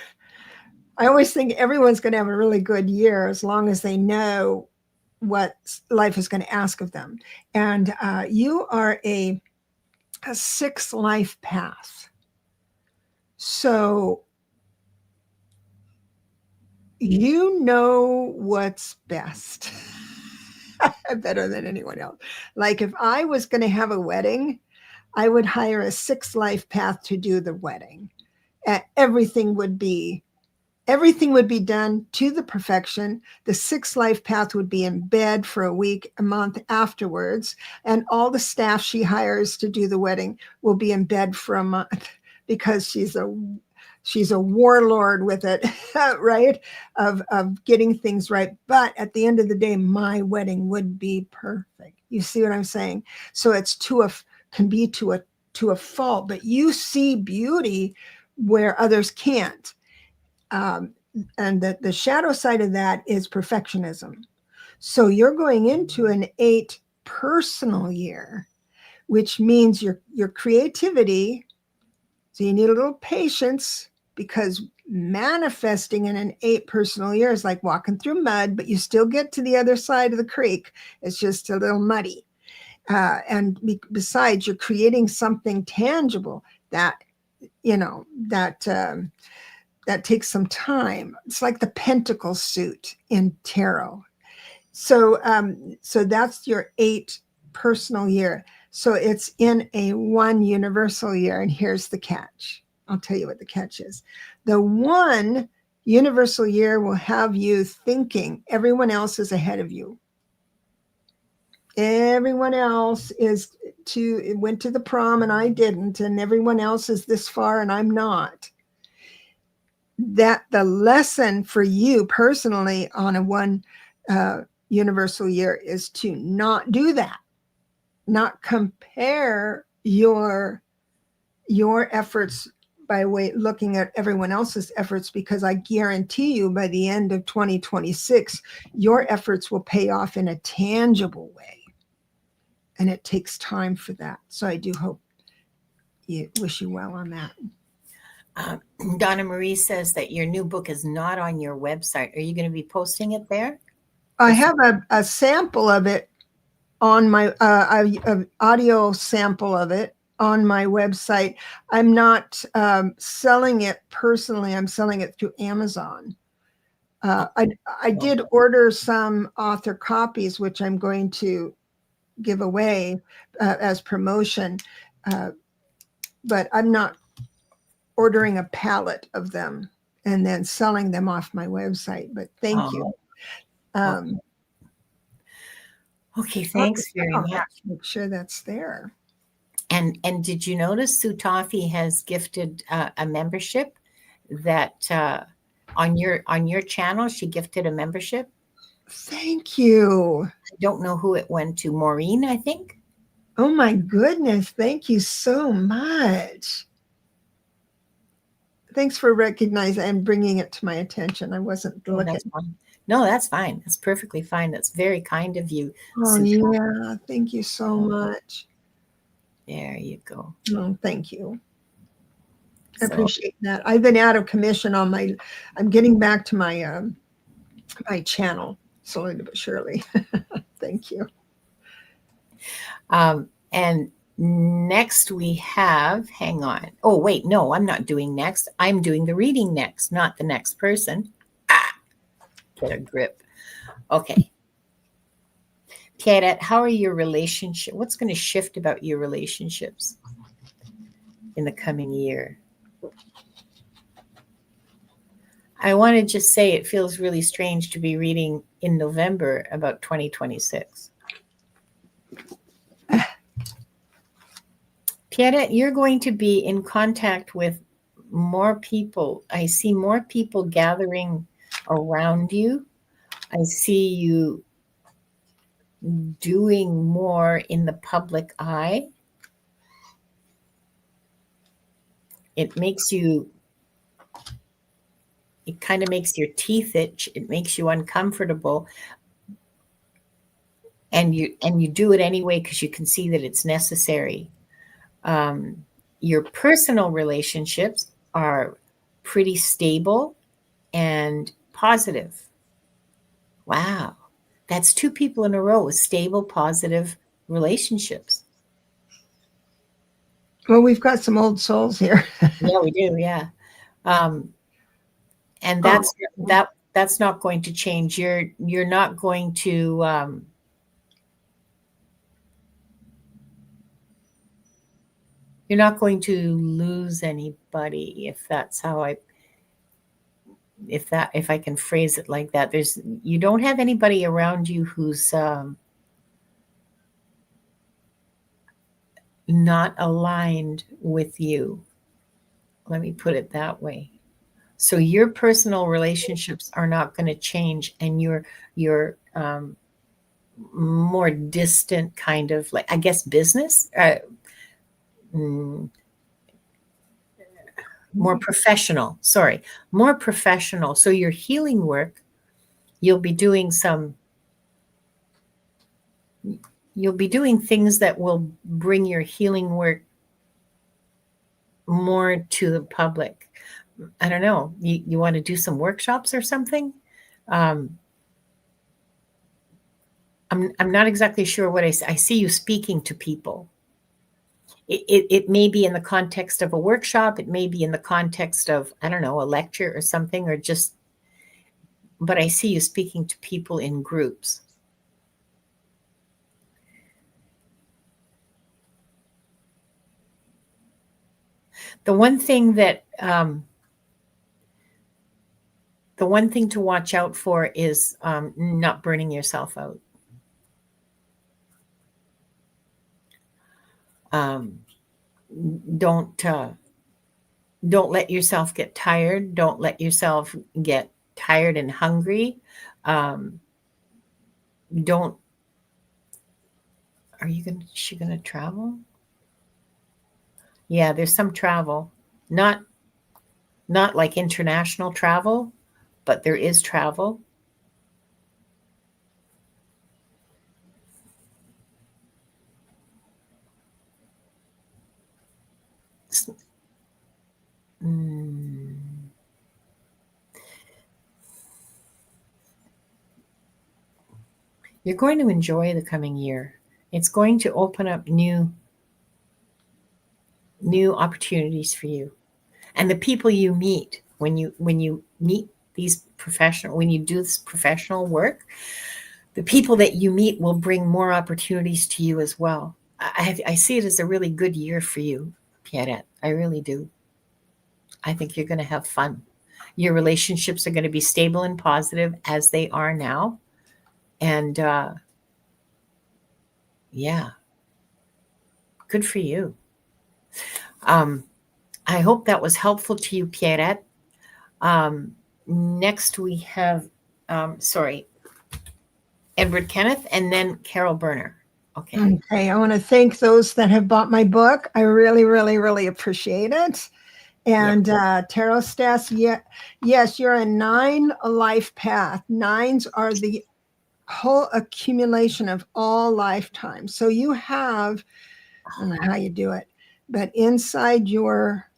I always think everyone's going to have a really good year as long as they know what life is going to ask of them. And you are a 6 life path. So you know what's best better than anyone else. Like if I was going to have a wedding, I would hire a 6 life path to do the wedding. Everything would be done to the perfection. The 6 life path would be in bed for a week, a month afterwards. And all the staff she hires to do the wedding will be in bed for a month because she's a warlord with it, right? Of getting things right. But at the end of the day, my wedding would be perfect. You see what I'm saying? So it's can be to a fault, but you see beauty where others can't. And the shadow side of that is perfectionism. So you're going into an 8 personal year, which means your creativity. So you need a little patience because manifesting in an 8 personal year is like walking through mud, but you still get to the other side of the creek. It's just a little muddy. And besides, you're creating something tangible that, that takes some time. It's like the pentacle suit in tarot. So that's your 8 personal year. So it's in a 1 universal year. And here's the catch. I'll tell you what the catch is. The 1 universal year will have you thinking everyone else is ahead of you. Everyone else went to the prom and I didn't, and everyone else is this far and I'm not. That the lesson for you personally on a 1 universal year is to not do that, not compare your efforts by looking at everyone else's efforts, because I guarantee you by the end of 2026, your efforts will pay off in a tangible way. And it takes time for that. So I do hope wish you well on that. Donna Marie says that your new book is not on your website. Are you going to be posting it there? I have a sample of it on my audio sample of it on my website. I'm not selling it personally. I'm selling it through Amazon. I did order some author copies, which I'm going to give away as promotion, but I'm not ordering a pallet of them and then selling them off my website. But thank you. Okay, thanks very much. Make sure that's there. And did you notice Sue Toffee has gifted a membership that on your channel? She gifted a membership. Thank you. I don't know who it went to. Maureen, I think. Oh my goodness! Thank you so much. Thanks for recognizing and bringing it to my attention. I wasn't looking. That's fine. No, that's fine. That's perfectly fine. That's very kind of you. Oh, yeah. Thank you so much. There you go. Oh, thank you. I appreciate that. I've been out of commission on I'm getting back to my my channel slowly but surely. Thank you. And next we have, hang on. Oh, wait, no, I'm not doing next. I'm doing the reading next, not the next person. Get a grip. Okay. Pierrette, how are your relationship? What's going to shift about your relationships in the coming year? I want to just say it feels really strange to be reading in November about 2026. Pierrette, you're going to be in contact with more people. I see more people gathering around you. I see you doing more in the public eye. It kind of makes your teeth itch. It makes you uncomfortable. And you do it anyway because you can see that it's necessary. Your personal relationships are pretty stable and positive. Wow. That's 2 people in a row with stable, positive relationships. Well, we've got some old souls here. Yeah, we do. Yeah. And that's not going to change. You're not going to, you're not going to lose anybody, if that's how if I can phrase it like that. You don't have anybody around you who's not aligned with you. Let me put it that way. So your personal relationships are not going to change, and your more distant kind of, like, I guess, business, more professional. Sorry, more professional. So your healing work, you'll be doing things that will bring your healing work more to the public. I don't know. You want to do some workshops or something? I'm not exactly sure what I see you speaking to people. It may be in the context of a workshop. It may be in the context of, I don't know, a lecture or something, but I see you speaking to people in groups. The one thing to watch out for is not burning yourself out. Don't let yourself get tired. Don't let yourself get tired and hungry. She gonna travel? Yeah, there's some travel. Not like international travel, but there is travel. You're going to enjoy the coming year. It's going to open up new opportunities for you. And the people you meet when you meet when you do this professional work, the people that you meet will bring more opportunities to you as well. I see it as a really good year for you, Pierrette. I really do. I think you're going to have fun. Your relationships are going to be stable and positive as they are now. And yeah, good for you. I hope that was helpful to you, Pierrette. Next we have, Edward Kenneth, and then Carol Berner. Okay. I want to thank those that have bought my book. I really, really, really appreciate it. And Tarot Stas, yes, you're a 9 life path. 9s are the whole accumulation of all lifetimes. So you have, I don't know how you do it, but inside your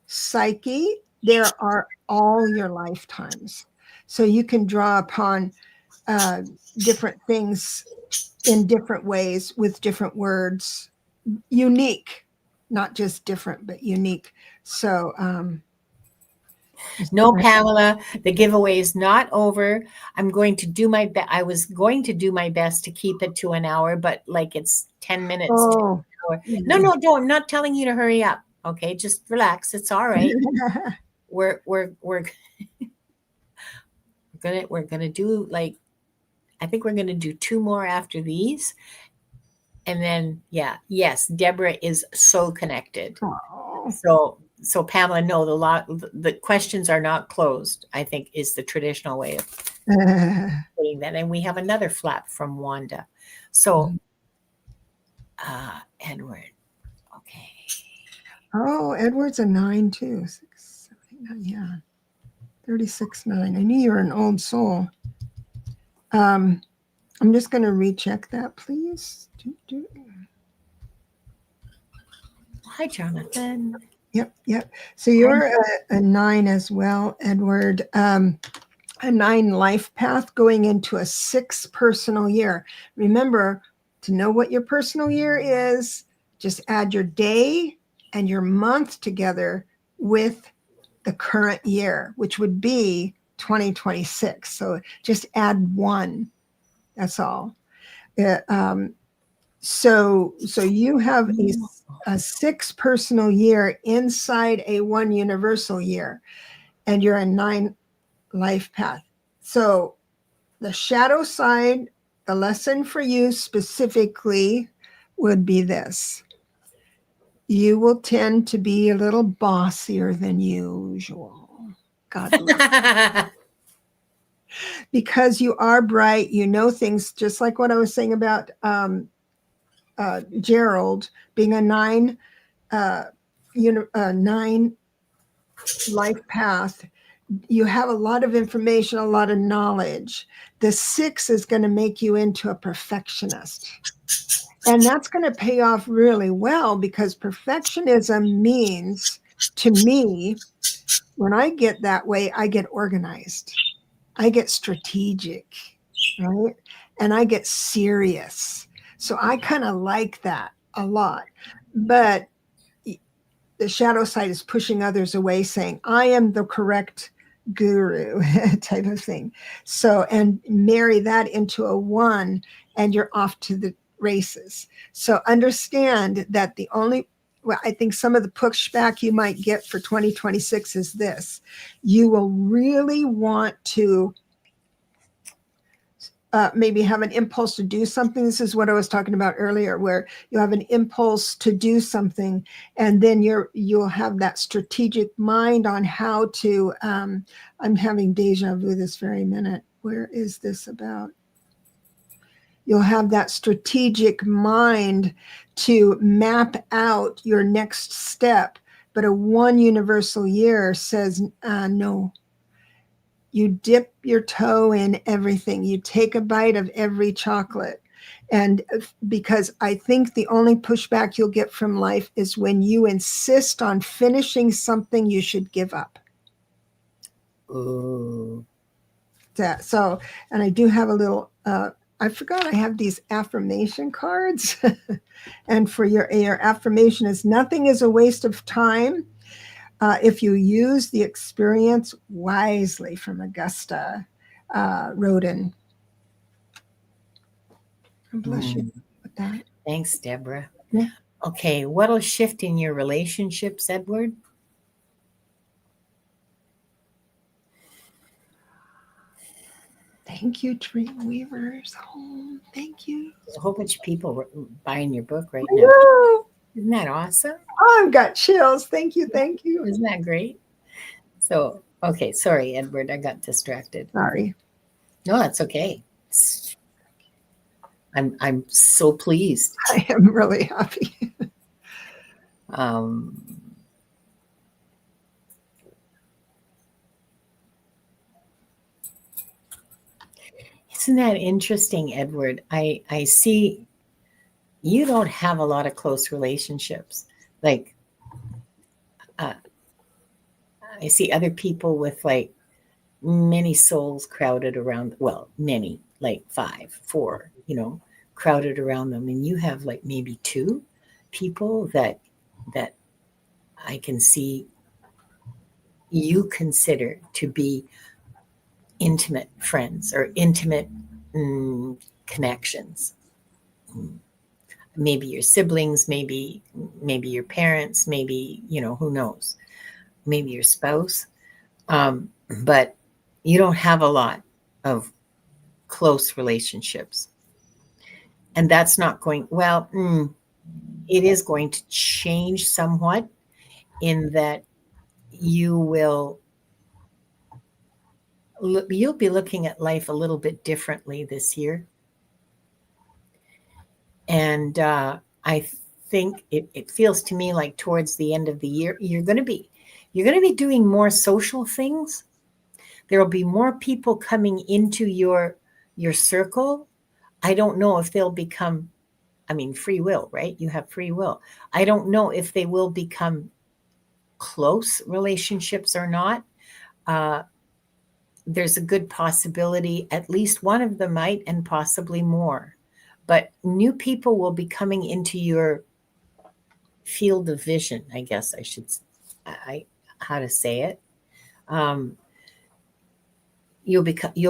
psyche, there are all your lifetimes. So you can draw upon different things in different ways with different words, unique, not just different, but unique. So No, Pamela, the giveaway is not over. I'm going to do my best. I was going to do my best to keep it to an hour, but like it's 10 minutes. Oh. No, don't. I'm not telling you to hurry up. Okay, just relax. It's all right. We're gonna do like, I think we're gonna do 2 more after these. And then, yes, Debra is so connected. Oh. So Pamela, no, the questions are not closed, I think is the traditional way of putting that. And we have another flap from Wanda. So, Edward, okay. Oh, Edward's a 9 too. 6, 7, 8, 9, yeah. 36, 9. I knew you were an old soul. I'm just going to recheck that, please. Hi, Jonathan. Yep. So you're a 9 as well, Edward. A 9 life path going into a 6 personal year. Remember, to know what your personal year is, just add your day and your month together with the current year, which would be 2026. So just add 1. That's all. So you have a 6 personal year inside a 1 universal year, and you're a 9 life path. So the shadow side, the lesson for you specifically would be this. You will tend to be a little bossier than usual. God bless. Because you are bright, you know things, just like what I was saying about Gerald being a 9 9 life path. You have a lot of information, a lot of knowledge. The 6 is going to make you into a perfectionist. And that's going to pay off really well, because perfectionism means, to me, when I get that way, I get organized. I get strategic, right? And I get serious. So I kind of like that a lot. But the shadow side is pushing others away, saying, I am the correct guru type of thing. So, and marry that into a 1, and you're off to the races. So understand that I think some of the pushback you might get for 2026 is this. You will really want to maybe have an impulse to do something. This is what I was talking about earlier, where you have an impulse to do something, and then you'll have that strategic mind on how to. I'm having deja vu this very minute. Where is this about? You'll have that strategic mind to map out your next step. But a 1 universal year says no. You dip your toe in everything. You take a bite of every chocolate. And because I think the only pushback you'll get from life is when you insist on finishing something you should give up. Ooh. So, and I do have a little, I forgot I have these affirmation cards. And for your affirmation is, nothing is a waste of time if you use the experience wisely, from Augusta Rodin. Bless you with that. Thanks, Debra. Yeah. Okay, what'll shift in your relationships, Edward? Thank you, Dream Weavers Home. Thank you. There's a whole bunch of people buying your book right now. Woo! Isn't that awesome? Oh, I've got chills. Thank you. Thank you. Isn't that great? So, okay, sorry, Edward, I got distracted. Sorry. No, that's okay. I'm so pleased. I am really happy. Isn't that interesting, Edward? I see you don't have a lot of close relationships. Like, I see other people with like many souls crowded around. Well, many, like 5, 4, crowded around them, and you have like maybe 2 people that I can see, you consider to be intimate friends or intimate connections. Maybe your siblings, maybe your parents, maybe, who knows, maybe your spouse. But you don't have a lot of close relationships. And that's not going, well, it is going to change somewhat in that you'll be looking at life a little bit differently this year. And I think it feels to me like towards the end of the year, you're going to be doing more social things. There will be more people coming into your circle. I don't know if they'll become, free will, right? You have free will. I don't know if they will become close relationships or not. There's a good possibility at least one of them might, and possibly more. But new people will be coming into your field of vision, I guess how to say it. You'll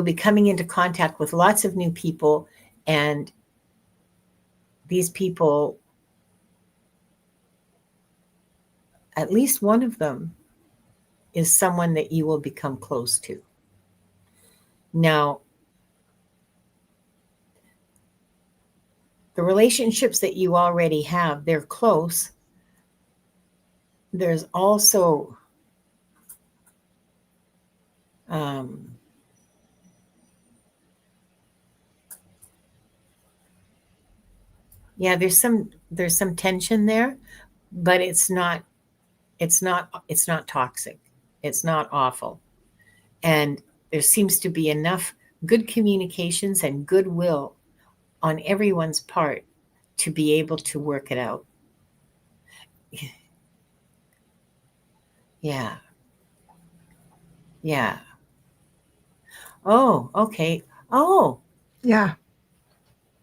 be coming into contact with lots of new people, and these people, at least one of them, is someone that you will become close to. Now, the relationships that you already have, they're close. There's also there's some tension there, but it's not toxic. It's not awful. And there seems to be enough good communications and goodwill on everyone's part to be able to work it out. Yeah. Yeah. Oh, okay. Oh. Yeah.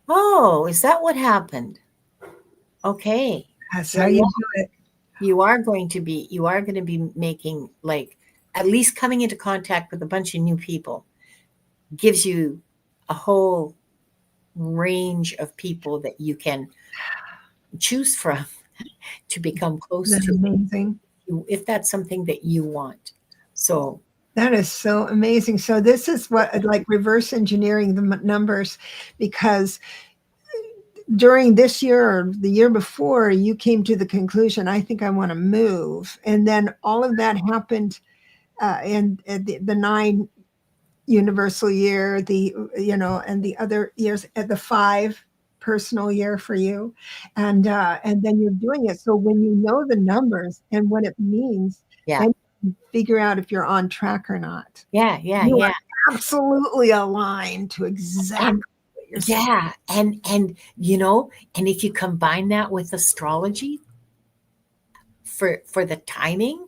Oh, is that what happened? Okay. That's how you do it. You are going to be making, like, at least coming into contact with a bunch of new people gives you a whole range of people that you can choose from to become close That's to. amazing. If that's something that you want. So that is so amazing. So this is what, like, reverse engineering the numbers, because during this year or the year before, you came to the conclusion, I think I want to move. And then all of that happened in the 9 universal year, and the other years at the 5 personal year for you. And then you're doing it. So when you know the numbers and what it means, then you figure out if you're on track or not. You are absolutely aligned to exactly what you're saying. Yeah. And if you combine that with astrology for the timing,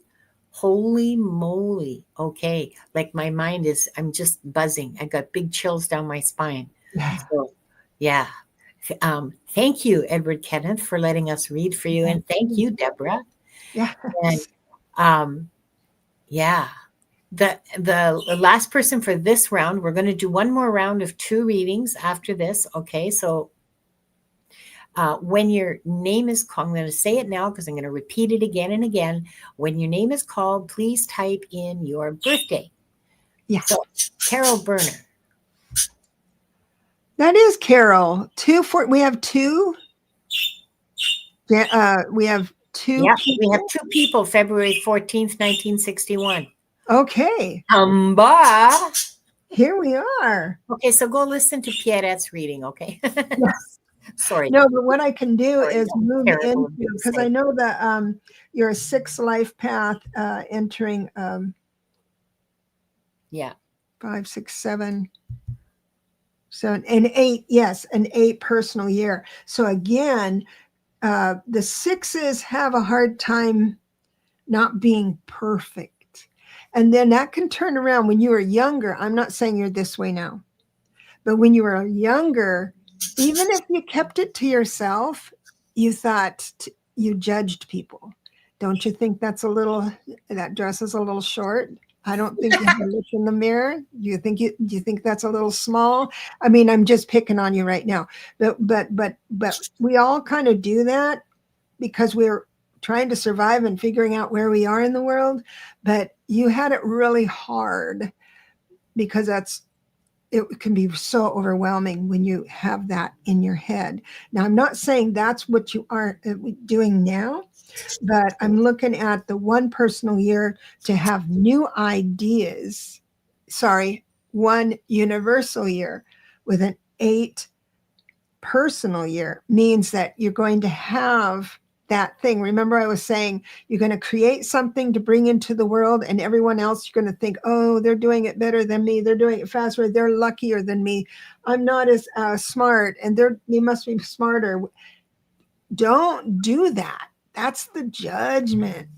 holy moly. Okay. Like, my mind I'm just buzzing. I got big chills down my spine. Yeah. So, yeah. Thank you, Edward Kenneth, for letting us read for you. And thank you, Debra. Yeah. And yeah. The last person for this round, we're going to do one more round of 2 readings after this. Okay. So when your name is called, I'm going to say it now because I'm going to repeat it again and again. When your name is called, please type in your birthday. Yeah. So, Carol Berner. That is Carol. We have 2. We have 2 Yeah, people. we have 2 people, February 14th, 1961. Okay. Here we are. Okay, so go listen to Pierrette's reading, okay? Yes. Sorry. No, but what I can do is move into, because I know that you're a 6 life path entering 5, 6, 7, and 8. Yes, an 8 personal year. So again, the 6s have a hard time not being perfect. And then that can turn around when you were younger. I'm not saying you're this way now, but when you were younger, even if you kept it to yourself, you thought you judged people Don't you think that dress is a little short? I don't think you have to look in the mirror. Do you think that's a little small? I mean, I'm just picking on you right now. But we all kind of do that because we're trying to survive and figuring out where we are in the world. But you had it really hard because it can be so overwhelming when you have that in your head. Now, I'm not saying that's what you are doing now, but I'm looking at the one personal year to have new ideas. Sorry, one universal year with an 8 personal year means that you're going to have that thing. Remember, I was saying you're going to create something to bring into the world, and everyone else, you're going to think, oh, they're doing it better than me. They're doing it faster. They're luckier than me. I'm not as smart, and they must be smarter. Don't do that. That's the judgment.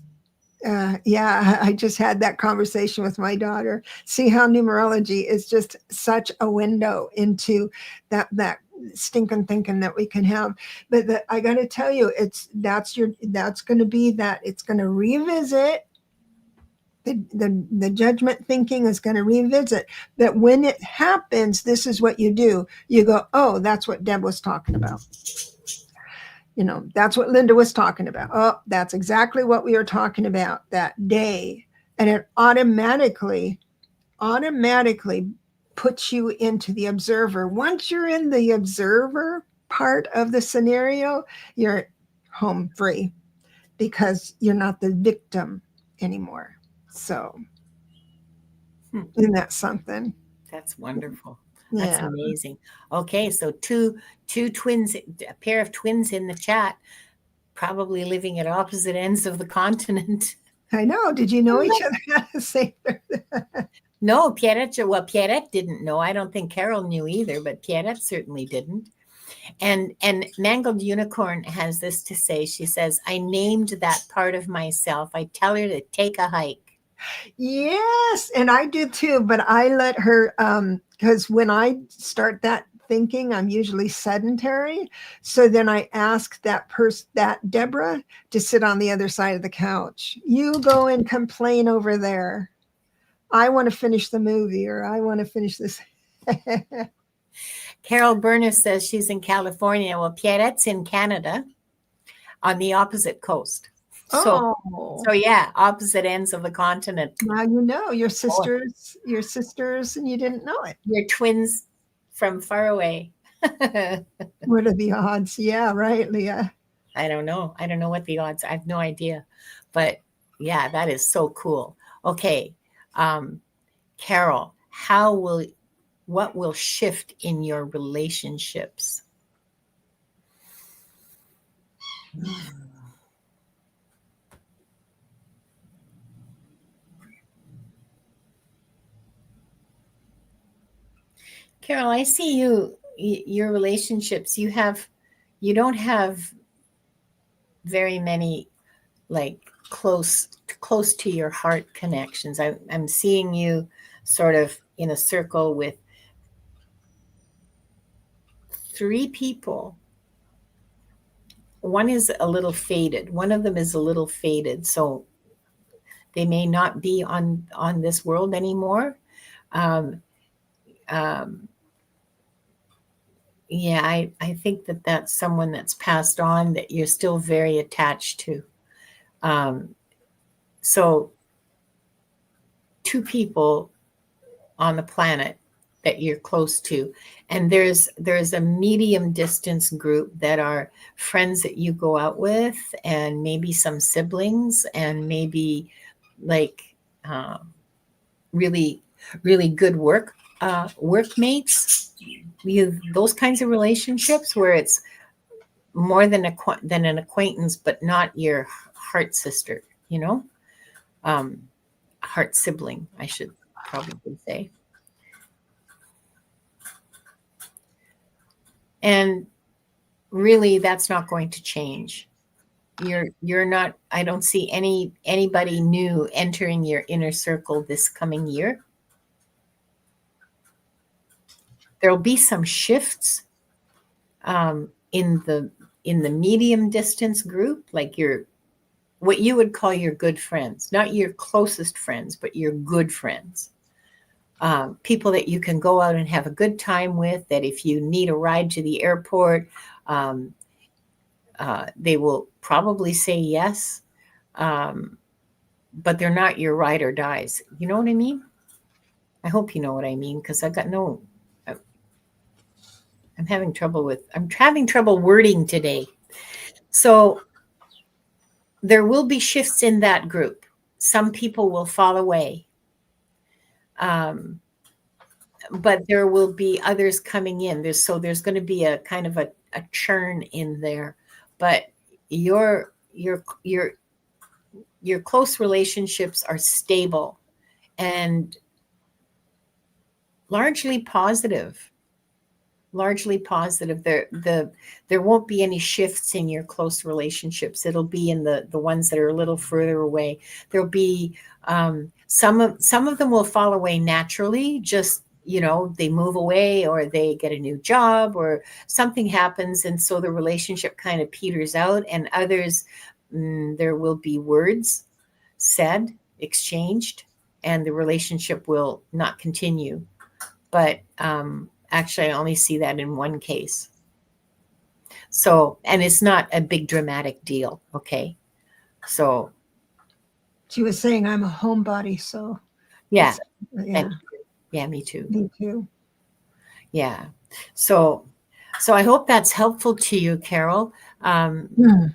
Yeah, I just had that conversation with my daughter. See how numerology is just such a window into that stinking thinking that we can have. But I got to tell you, that's going to be that. It's going to revisit the judgment thinking is going to revisit that. When it happens, this is what you do. You go, oh, that's what Deb was talking about. That's what Linda was talking about. Oh, that's exactly what we were talking about that day. And it automatically puts you into the observer. Once you're in the observer part of the scenario, you're home free because you're not the victim anymore. So isn't that something? That's wonderful. Yeah. That's amazing. Okay, so two twins, a pair of twins in the chat, probably living at opposite ends of the continent. I know. Did you know each other at the same time? No, Pierrette didn't know. I don't think Carol knew either, but Pierrette certainly didn't. And Mangled Unicorn has this to say. She says, I named that part of myself. I tell her to take a hike. Yes, and I do too, but I let her because when I start that thinking, I'm usually sedentary. So then I ask that Debra to sit on the other side of the couch. You go and complain over there. I want to finish the movie, or I want to finish this. Carol Berner says she's in California. Well, Pierrette's in Canada on the opposite coast. So yeah, opposite ends of the continent. Now you know your sisters, and you didn't know it. You're twins from far away. What are the odds? Yeah, right, Leah. I don't know. I don't know what the odds. I have no idea. But yeah, that is so cool. Okay, Carol, what will shift in your relationships? Carol, I see your relationships. You don't have very many like close to your heart connections. I'm seeing you sort of in a circle with 3 people. One is a little faded. One of them is a little faded, so they may not be on this world anymore. Yeah, I think that's someone that's passed on that you're still very attached to. So 2 people on the planet that you're close to, and there's a medium distance group that are friends that you go out with, and maybe some siblings, and maybe like really good workmates. You have those kinds of relationships where it's more than an acquaintance, but not your heart sister, heart sibling, I should probably say. And really, that's not going to change. You're not, I don't see anybody new entering your inner circle this coming year. There'll be some shifts in the medium distance group, like your what you would call your good friends, not your closest friends, but your good friends. People that you can go out and have a good time with, that if you need a ride to the airport, they will probably say yes, but they're not your ride or dies. You know what I mean? I hope you know what I mean, because I'm having trouble wording today. So there will be shifts in that group. Some people will fall away. But there will be others coming in. There's going to be a kind of a churn in there. But your close relationships are stable and largely positive. There won't be any shifts in your close relationships. It'll be in the ones that are a little further away. There'll be some of them will fall away naturally, just they move away or they get a new job or something happens, and so the relationship kind of peters out. And others, there will be words said, exchanged, and the relationship will not continue. But actually, I only see that in one case. So, and it's not a big dramatic deal. Okay. So she was saying I'm a homebody, so yeah. Yeah. Yeah, me too. Me too. Yeah. So I hope that's helpful to you, Carol. And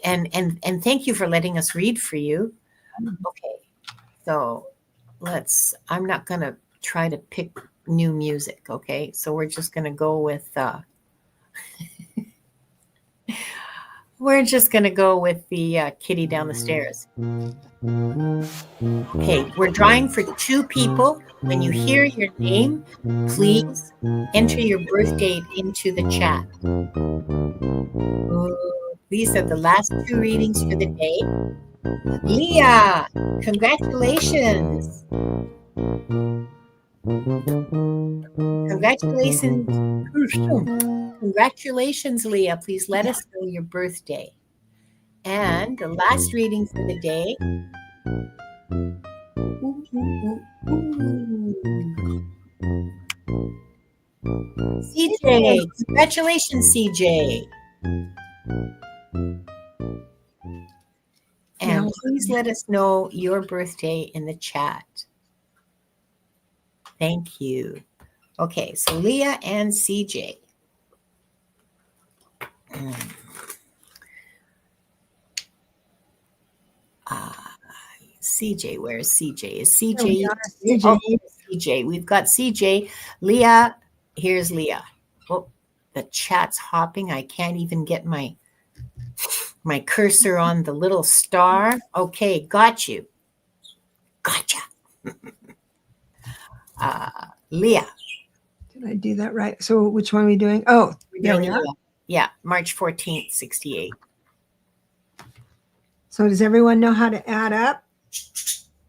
thank you for letting us read for you. Okay. So I'm not going to try to pick new music. Okay. So we're just going to go with, the kitty down the stairs. Okay, we're drawing for 2 people. When you hear your name, please enter your birth date into the chat. These are the last 2 readings for the day. Leah, congratulations. Congratulations, Leah. Please let us know your birthday. And the last reading for the day. CJ, congratulations, CJ. And please let us know your birthday in the chat. Thank you. Okay, so Leah and CJ. CJ, where's CJ? Is CJ? CJ. We've got CJ. Leah, here's Leah. Oh, the chat's hopping. I can't even get my cursor on the little star. Okay, got you. Gotcha. Leah. Did I do that right? So which one are we doing? Oh, there we are. Yeah, March 14th, 68. So does everyone know how to add up?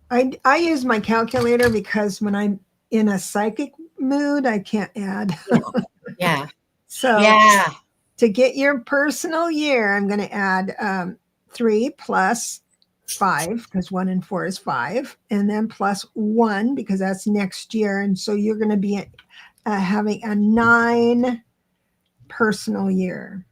I use my calculator because when I'm in a psychic mood, I can't add. Yeah. So yeah. To get your personal year, I'm going to add 3 plus 5, because 1 and 4 is 5, and then plus 1 because that's next year. And so you're going to be having a 9 personal year.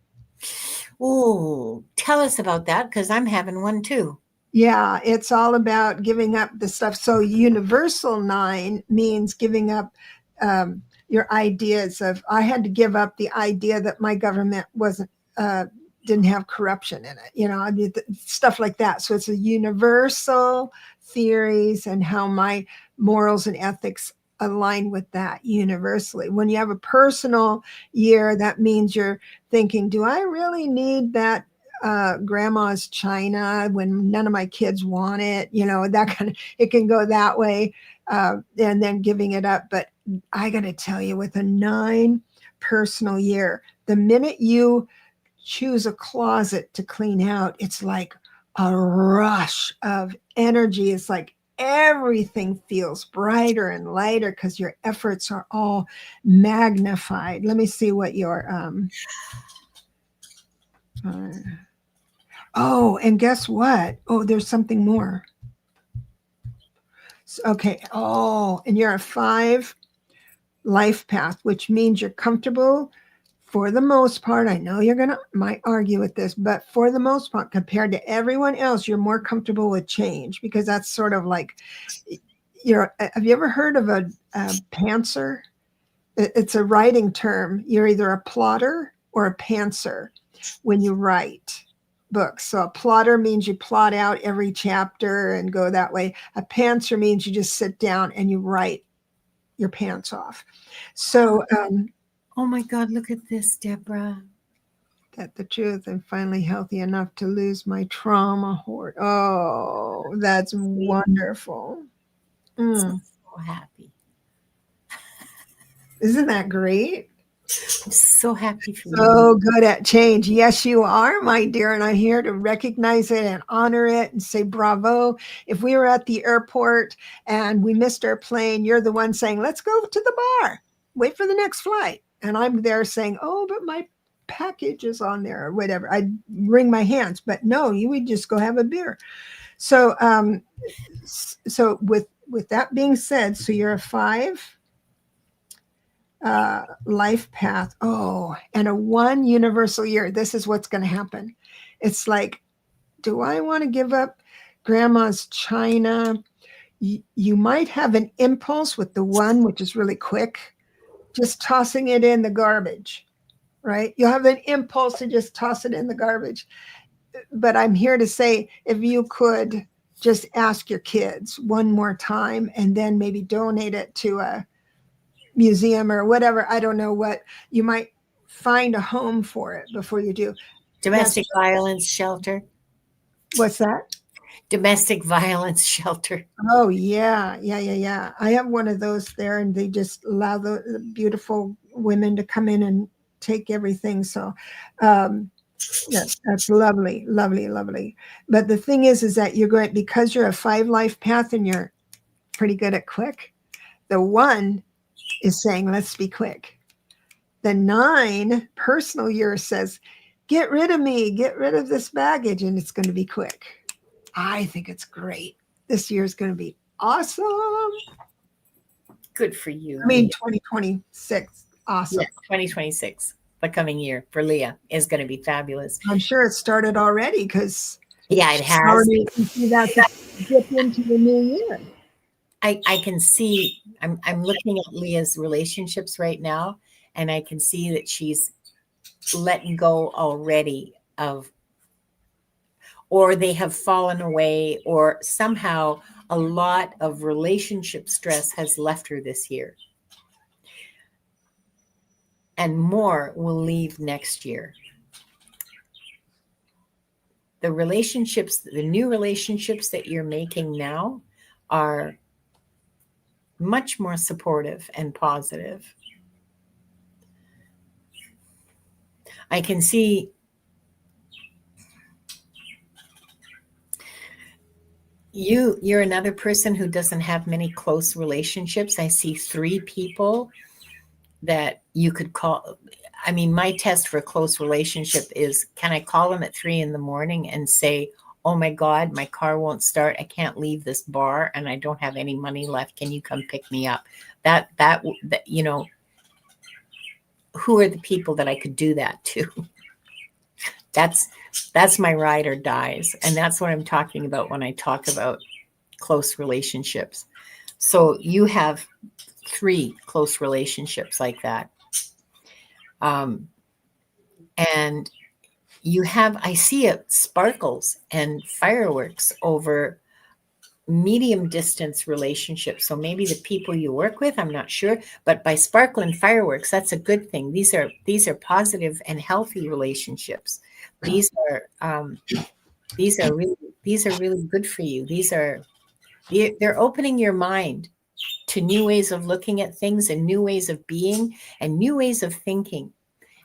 Oh, tell us about that, because I'm having one too. Yeah, it's all about giving up the stuff. So universal 9 means giving up your ideas of, I had to give up the idea that my government didn't have corruption in it, stuff like that. So it's a universal theories and how my morals and ethics align with that universally. When you have a personal year, that means you're thinking, do I really need that grandma's china when none of my kids want it? That kind of, it can go that way, and then giving it up. But I got to tell you, with a 9 personal year, the minute you choose a closet to clean out, it's like a rush of energy. It's like everything feels brighter and lighter because your efforts are all magnified. Let me see what your Oh, and guess what? Oh, there's something more. Okay. Oh, and you're a 5 life path, which means you're comfortable for the most part. I know you're gonna might argue with this, but for the most part, compared to everyone else, you're more comfortable with change, because that's sort of like have you ever heard of a pantser? It's a writing term. You're either a plotter or a pantser when you write books. So a plotter means you plot out every chapter and go that way. A pantser means you just sit down and you write your pants off. So Oh my God, look at this, Debra. that the truth, I'm finally healthy enough to lose my trauma hoard. Oh, that's wonderful. So happy. Isn't that great? I'm so happy for you. So good at change. Yes, you are, my dear. And I'm here to recognize it and honor it and say bravo. If we were at the airport and we missed our plane, you're the one saying, let's go to the bar, wait for the next flight. And I'm there saying, oh, but my package is on there or whatever. I'd wring my hands, but no, you would just go have a beer. So, so with that being said, so you're a 5 life path. Oh, and a 1 universal year. This is what's going to happen. It's like, do I want to give up grandma's china? You might have an impulse with the 1, which is really quick, just tossing it in the garbage, right? You'll have an impulse to just toss it in the garbage. But I'm here to say, if you could just ask your kids one more time and then maybe donate it to a museum or whatever. I don't know what. You might find a home for it before you do. Domestic violence shelter. What's that? Domestic violence shelter. Oh, yeah. I have one of those there, and they just allow the beautiful women to come in and take everything. So that's lovely, lovely, lovely. But the thing is that you're going, because you're a 5 life path and you're pretty good at quick, the 1 is saying, let's be quick. The 9 personal year says, get rid of me, get rid of this baggage, and it's going to be quick. I think it's great. This year is going to be awesome. Good for you. I mean, 2026, awesome. Yeah, 2026, the coming year for Leah is going to be fabulous. I'm sure it started already, because yeah, it has. You see that dip into the new year. I can see, I'm looking at Leah's relationships right now, and I can see that she's letting go already of, or they have fallen away, or somehow a lot of relationship stress has left her this year. And more will leave next year. The relationships, the new relationships that you're making now are much more supportive and positive. I can see you're another person who doesn't have many close relationships. I see 3 people that you could call. I mean, my test for a close relationship is, can I call them at 3 a.m. and say, oh my God, my car won't start. I can't leave this bar and I don't have any money left. Can you come pick me up? That, you know, who are the people that I could do that to? That's my ride or dies. And that's what I'm talking about when I talk about close relationships. So you have 3 close relationships like that. And you have, I see it, sparkles and fireworks over medium distance relationships. So maybe the people you work with, I'm not sure, but by sparkling fireworks, that's a good thing. These are positive and healthy relationships. These are really good for you. They're opening your mind to new ways of looking at things and new ways of being and new ways of thinking.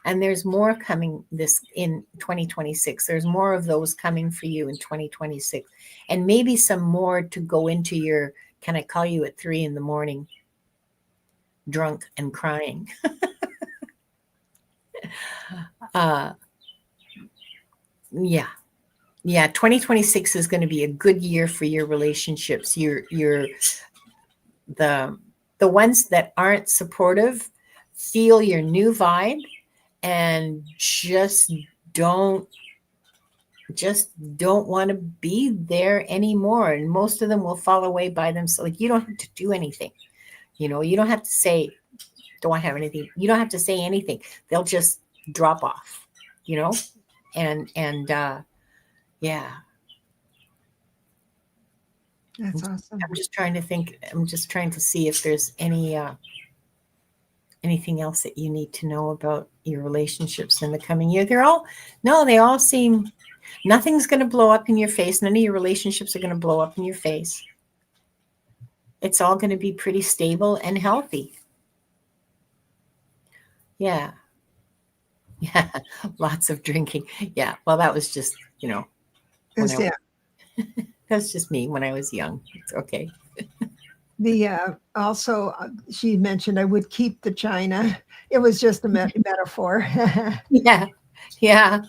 And there's more coming this in 2026. There's more of those coming for you in 2026. And maybe some more to go into your, can I call you at 3 a.m, drunk and crying? Yeah. yeah, 2026 is going to be a good year for your relationships. The the ones that aren't supportive feel your new vibe and don't don't want to be there anymore. And most of them will fall away by themselves. Like, you don't have to do anything. You know, you don't have to say, don't have anything. You don't have to say anything. They'll just drop off, you know? And yeah. That's awesome. I'm just trying to think. I'm just trying to see if there's anything else that you need to know about your relationships in the coming year. They all seem, nothing's going to blow up in your face. None of your relationships are going to blow up in your face. It's all going to be pretty stable and healthy. Yeah. Yeah. Lots of drinking. Yeah. Well, that was just, that's just me when I was young. It's okay. She mentioned I would keep the china. It was just a metaphor. Yeah. Yeah.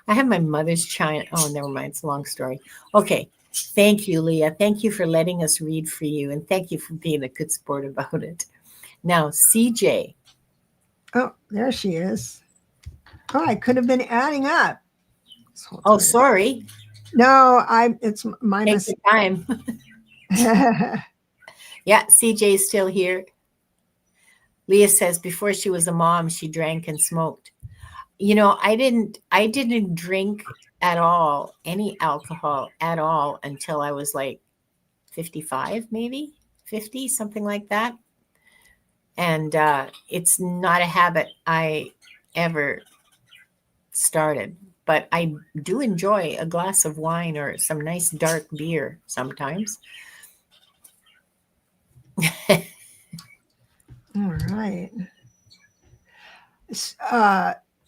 I have my mother's china. Oh, never mind. It's a long story. Okay. Thank you, Leah. Thank you for letting us read for you. And thank you for being a good sport about it. Now, CJ. Oh, there she is. Oh, I could have been adding up. Oh, sorry. No, it's my mistake. Time. Yeah, CJ is still here. Leah says before she was a mom, she drank and smoked. You know, I didn't drink at all, any alcohol at all, until I was like 55, maybe 50, something like that. And it's not a habit I ever started, but I do enjoy a glass of wine or some nice dark beer sometimes. All right.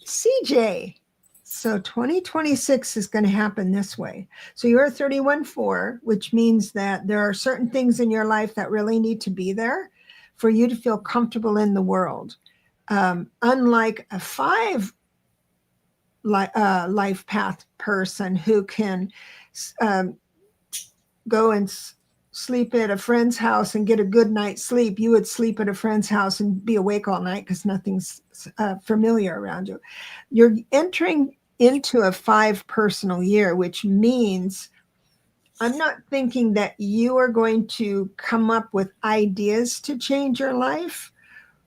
CJ, so 2026 is going to happen this way. So you're 31-4, which means that there are certain things in your life that really need to be there for you to feel comfortable in the world. Unlike a 5 life path person who can go and sleep at a friend's house and get a good night's sleep, you would sleep at a friend's house and be awake all night because nothing's familiar around you. You're entering into a 5 personal year, which means I'm not thinking that you are going to come up with ideas to change your life.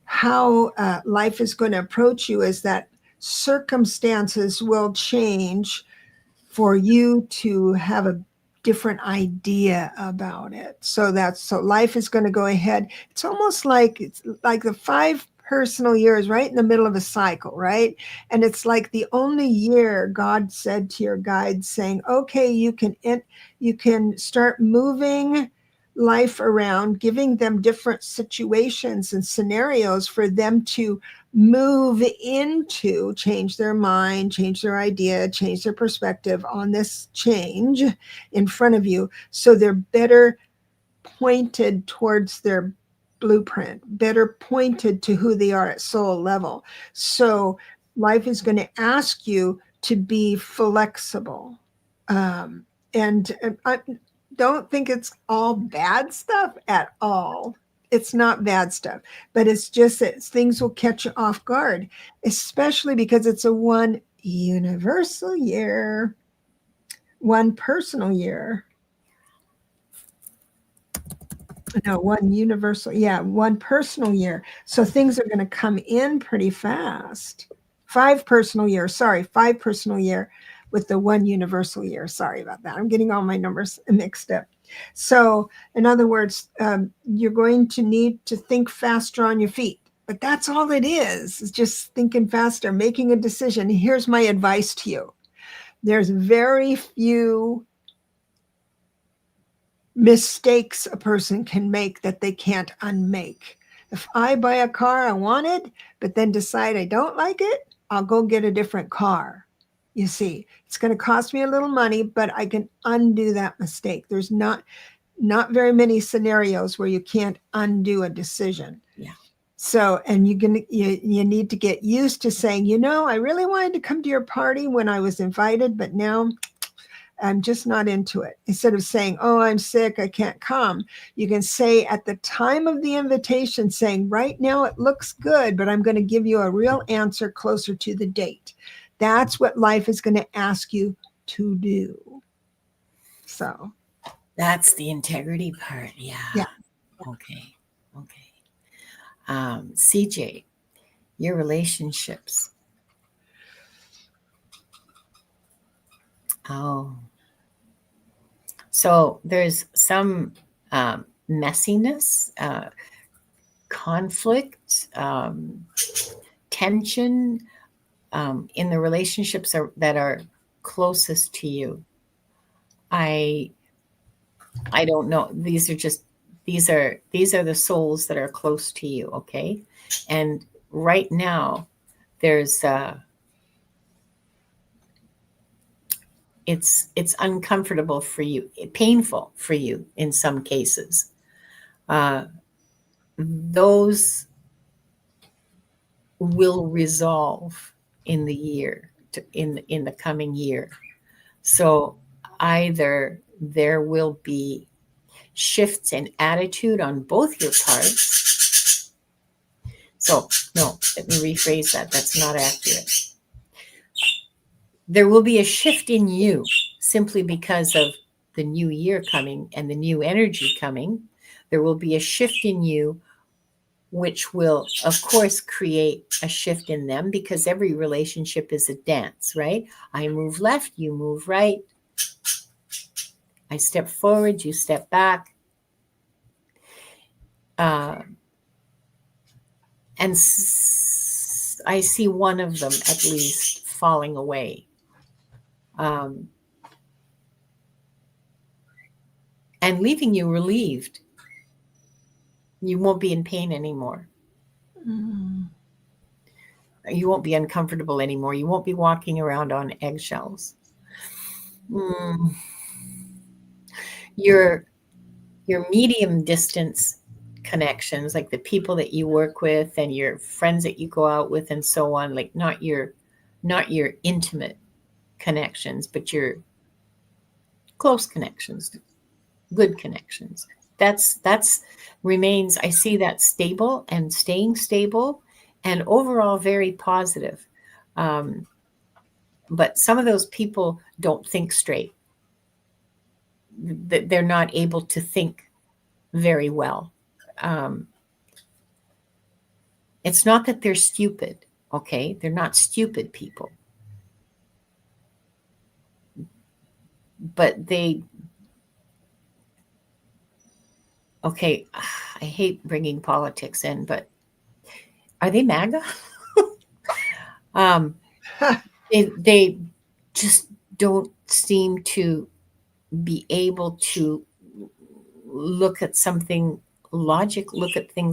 How life is going to approach you is that circumstances will change for you to have a different idea about it. So life is going to go ahead. It's almost like the 5 personal years right in the middle of a cycle, right? And it's like the only year God said to your guides saying, okay, you can start moving life around, giving them different situations and scenarios for them to move into, change their mind, change their idea, change their perspective on this change in front of you. So they're better pointed towards their blueprint, better pointed to who they are at soul level. So life is going to ask you to be flexible. And I don't think it's all bad stuff at all. It's not bad stuff, but it's just that things will catch you off guard, especially because it's a 1 universal year, 1 personal year. No, 1 universal. Yeah, 1 personal year. So things are going to come in pretty fast. 5 personal year. Sorry, 5 personal year with the 1 universal year. Sorry about that. I'm getting all my numbers mixed up. So in other words, you're going to need to think faster on your feet. But that's all it is. It's just thinking faster, making a decision. Here's my advice to you. There's very few mistakes a person can make that they can't unmake. If I buy a car I wanted, but then decide I don't like it, I'll go get a different car. You see, it's going to cost me a little money, but I can undo that mistake. There's not very many scenarios where you can't undo a decision. Yeah. So, and you need to get used to saying, I really wanted to come to your party when I was invited, but now I'm just not into it. Instead of saying, oh, I'm sick, I can't come, you can say at the time of the invitation, saying, right now it looks good, but I'm going to give you a real answer closer to the date. That's what life is going to ask you to do. So That's the integrity part. Yeah. yeah. Okay. Okay. CJ, your relationships. Oh, so there's some messiness, conflict, tension in the relationships that are closest to you. I don't know. These are the souls that are close to you. Okay, and right now there's it's uncomfortable for you, painful for you in some cases. Those will resolve in the year in the coming year. So either there will be shifts in attitude on both your parts. So no, let me rephrase that. That's not accurate. There will be a shift in you simply because of the new year coming and the new energy coming. There will be a shift in you, which will, of course, create a shift in them, because every relationship is a dance, right? I move left, you move right. I step forward, you step back. And I see one of them at least falling away. And leaving you relieved. You won't be in pain anymore. You won't be uncomfortable anymore. You won't be walking around on eggshells. Your medium distance connections, like the people that you work with and your friends that you go out with and so on, like not your intimate connections, but your close connections, good connections. That's remains, I see that stable and staying stable and overall very positive. But some of those people don't think straight. They're not able to think very well. It's not that they're stupid, okay? They're not stupid people. But okay, I hate bringing politics in, but are they MAGA? They just don't seem to be able to look at things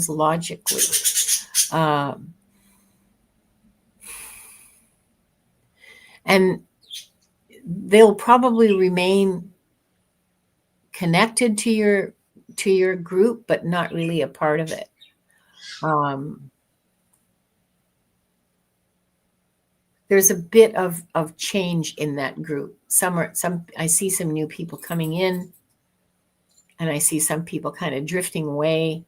logically. And they'll probably remain connected to your group, but not really a part of it. There's a bit of change in that group. I see some new people coming in, and I see some people kind of drifting away.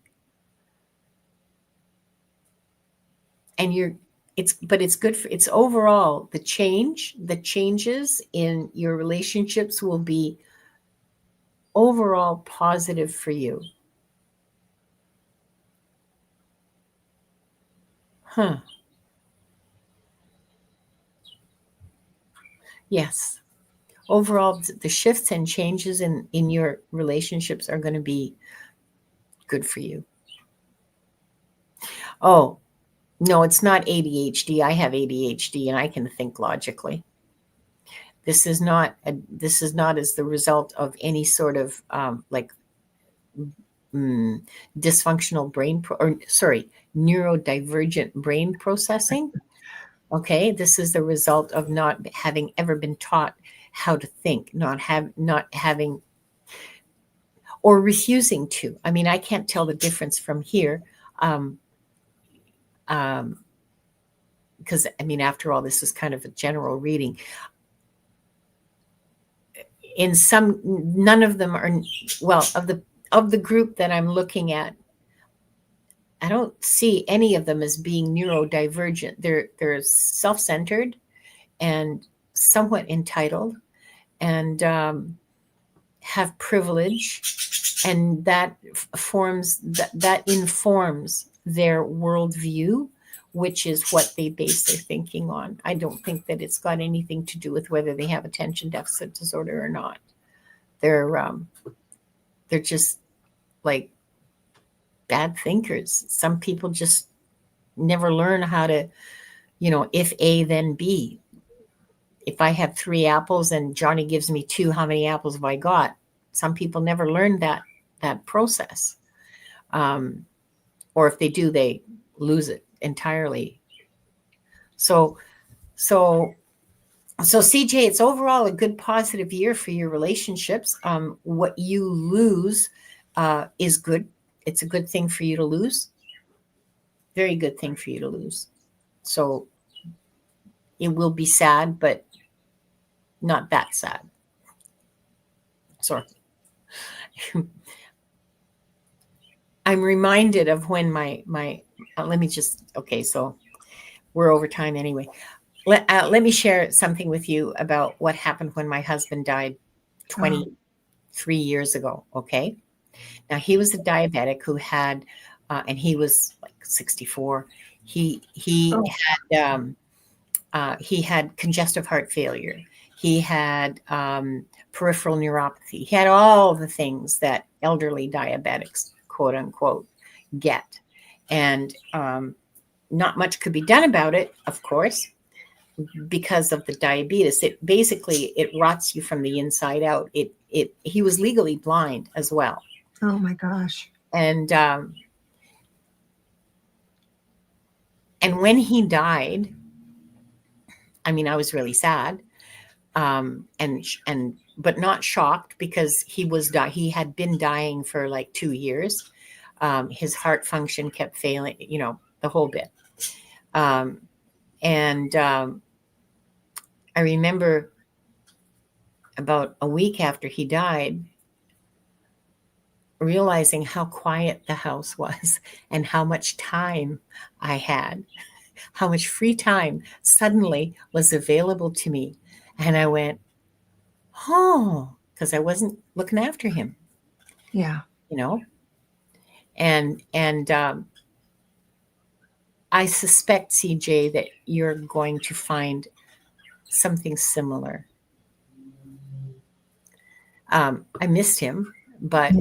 And it's good for, it's overall the changes in your relationships will be overall positive for you. Yes. Overall, the shifts and changes in your relationships are going to be good for you. Oh, no, it's not ADHD. I have ADHD and I can think logically. This is not as the result of any sort of dysfunctional neurodivergent brain processing. Okay, this is the result of not having ever been taught how to think, not having or refusing to. I mean, I can't tell the difference from here. Because I mean, after all, this is kind of a general reading. in some, none of them are, well, of the group that I'm looking at, I don't see any of them as being neurodivergent. They're self-centered and somewhat entitled, and have privilege, and that informs their worldview, which is what they base their thinking on. I don't think that it's got anything to do with whether they have attention deficit disorder or not. They're just like bad thinkers. Some people just never learn how to, if A, then B. If I have 3 apples and Johnny gives me 2, how many apples have I got? Some people never learn that process. Or if they do, they lose it entirely. So CJ, it's overall a good positive year for your relationships. What you lose is good. It's a good thing for you to lose. Very good thing for you to lose. So it will be sad, but not that sad. Sorry. I'm reminded of when my let me just, okay, so we're over time anyway. Let me share something with you about what happened when my husband died 23 years ago, okay? Now, he was a diabetic who had, and he was like 64. He had congestive heart failure. He had peripheral neuropathy. He had all the things that elderly diabetics, quote unquote, get. And not much could be done about it, of course, because of the diabetes. It basically, it rots you from the inside out. He was legally blind as well. Oh my gosh. And when he died, I mean, I was really sad, but not shocked, because he had been dying for like 2 years. His heart function kept failing, the whole bit. I remember about a week after he died, realizing how quiet the house was and how much time I had, how much free time suddenly was available to me. And I went, oh, because I wasn't looking after him. Yeah. And I suspect, CJ, that you're going to find something similar. I missed him, but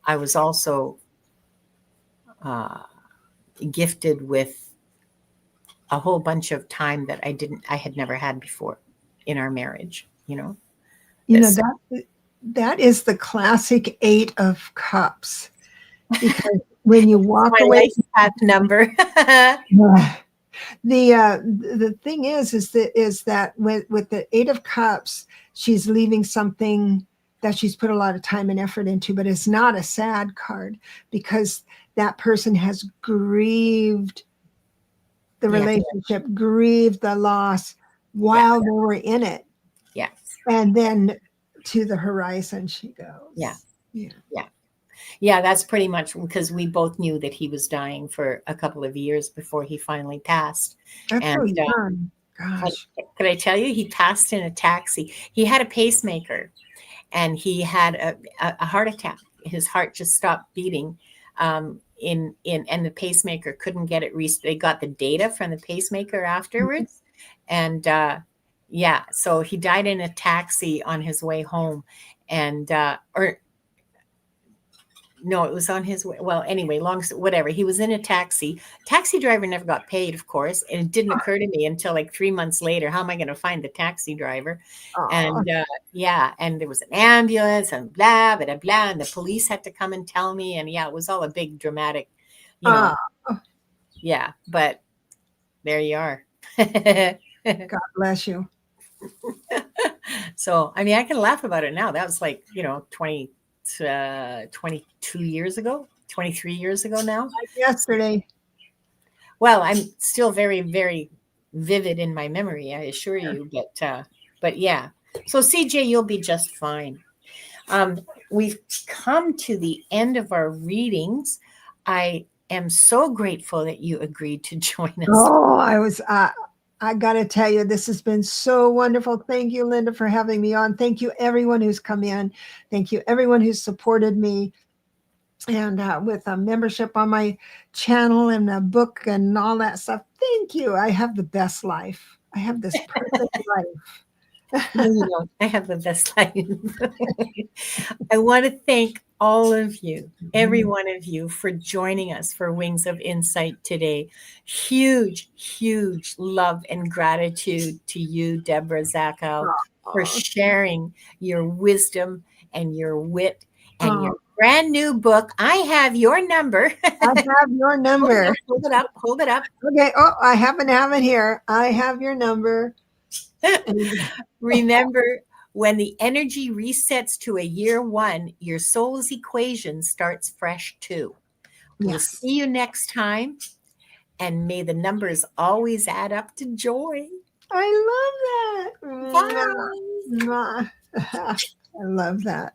I was also gifted with a whole bunch of time that I had never had before in our marriage, that is the classic 8 of Cups, because when you walk my away, life number. The thing is that with the 8 of Cups, she's leaving something that she's put a lot of time and effort into, but it's not a sad card, because that person has grieved the relationship, grieved the loss while they were in it. Yes. And then to the horizon she goes. Yeah, that's pretty much, because we both knew that he was dying for a couple of years before he finally passed. That's so young. Gosh. Could I tell you, he passed in a taxi. He had a pacemaker, and he had a heart attack. His heart just stopped beating, and the pacemaker couldn't get it. They got the data from the pacemaker afterwards, and so he died in a taxi on his way home, and no, it was on his way. Well, anyway, whatever. He was in a taxi. Taxi driver never got paid, of course. And it didn't occur to me until like 3 months later, how am I going to find the taxi driver? And and there was an ambulance and blah, blah, blah. And the police had to come and tell me. And it was all a big dramatic, Yeah, but there you are. God bless you. So, I mean, I can laugh about it now. That was like, 22 years ago, 23 years ago now. Like yesterday. Well, I'm still very, very vivid in my memory, I assure you. But yeah. So CJ, you'll be just fine. We've come to the end of our readings. I am so grateful that you agreed to join us. Oh, I got to tell you, this has been so wonderful. Thank you, Linda, for having me on. Thank you, everyone who's come in. Thank you, everyone who's supported me. And with a membership on my channel and a book and all that stuff. Thank you. I have the best life. I have this perfect life. No, you don't. I have the best life. I want to thank all of you, every one of you, for joining us for Wings of Insight today. Huge, huge love and gratitude to you, Debra Zachau, for sharing your wisdom and your wit and your brand new book. I have your number. I have your number. Hold it up. Hold it up. Okay. Oh, I happen to have it here. I have your number. Remember, when the energy resets to a year one, your soul's equation starts fresh too. We'll see you next time. And may the numbers always add up to joy. I love that. Bye. I love that.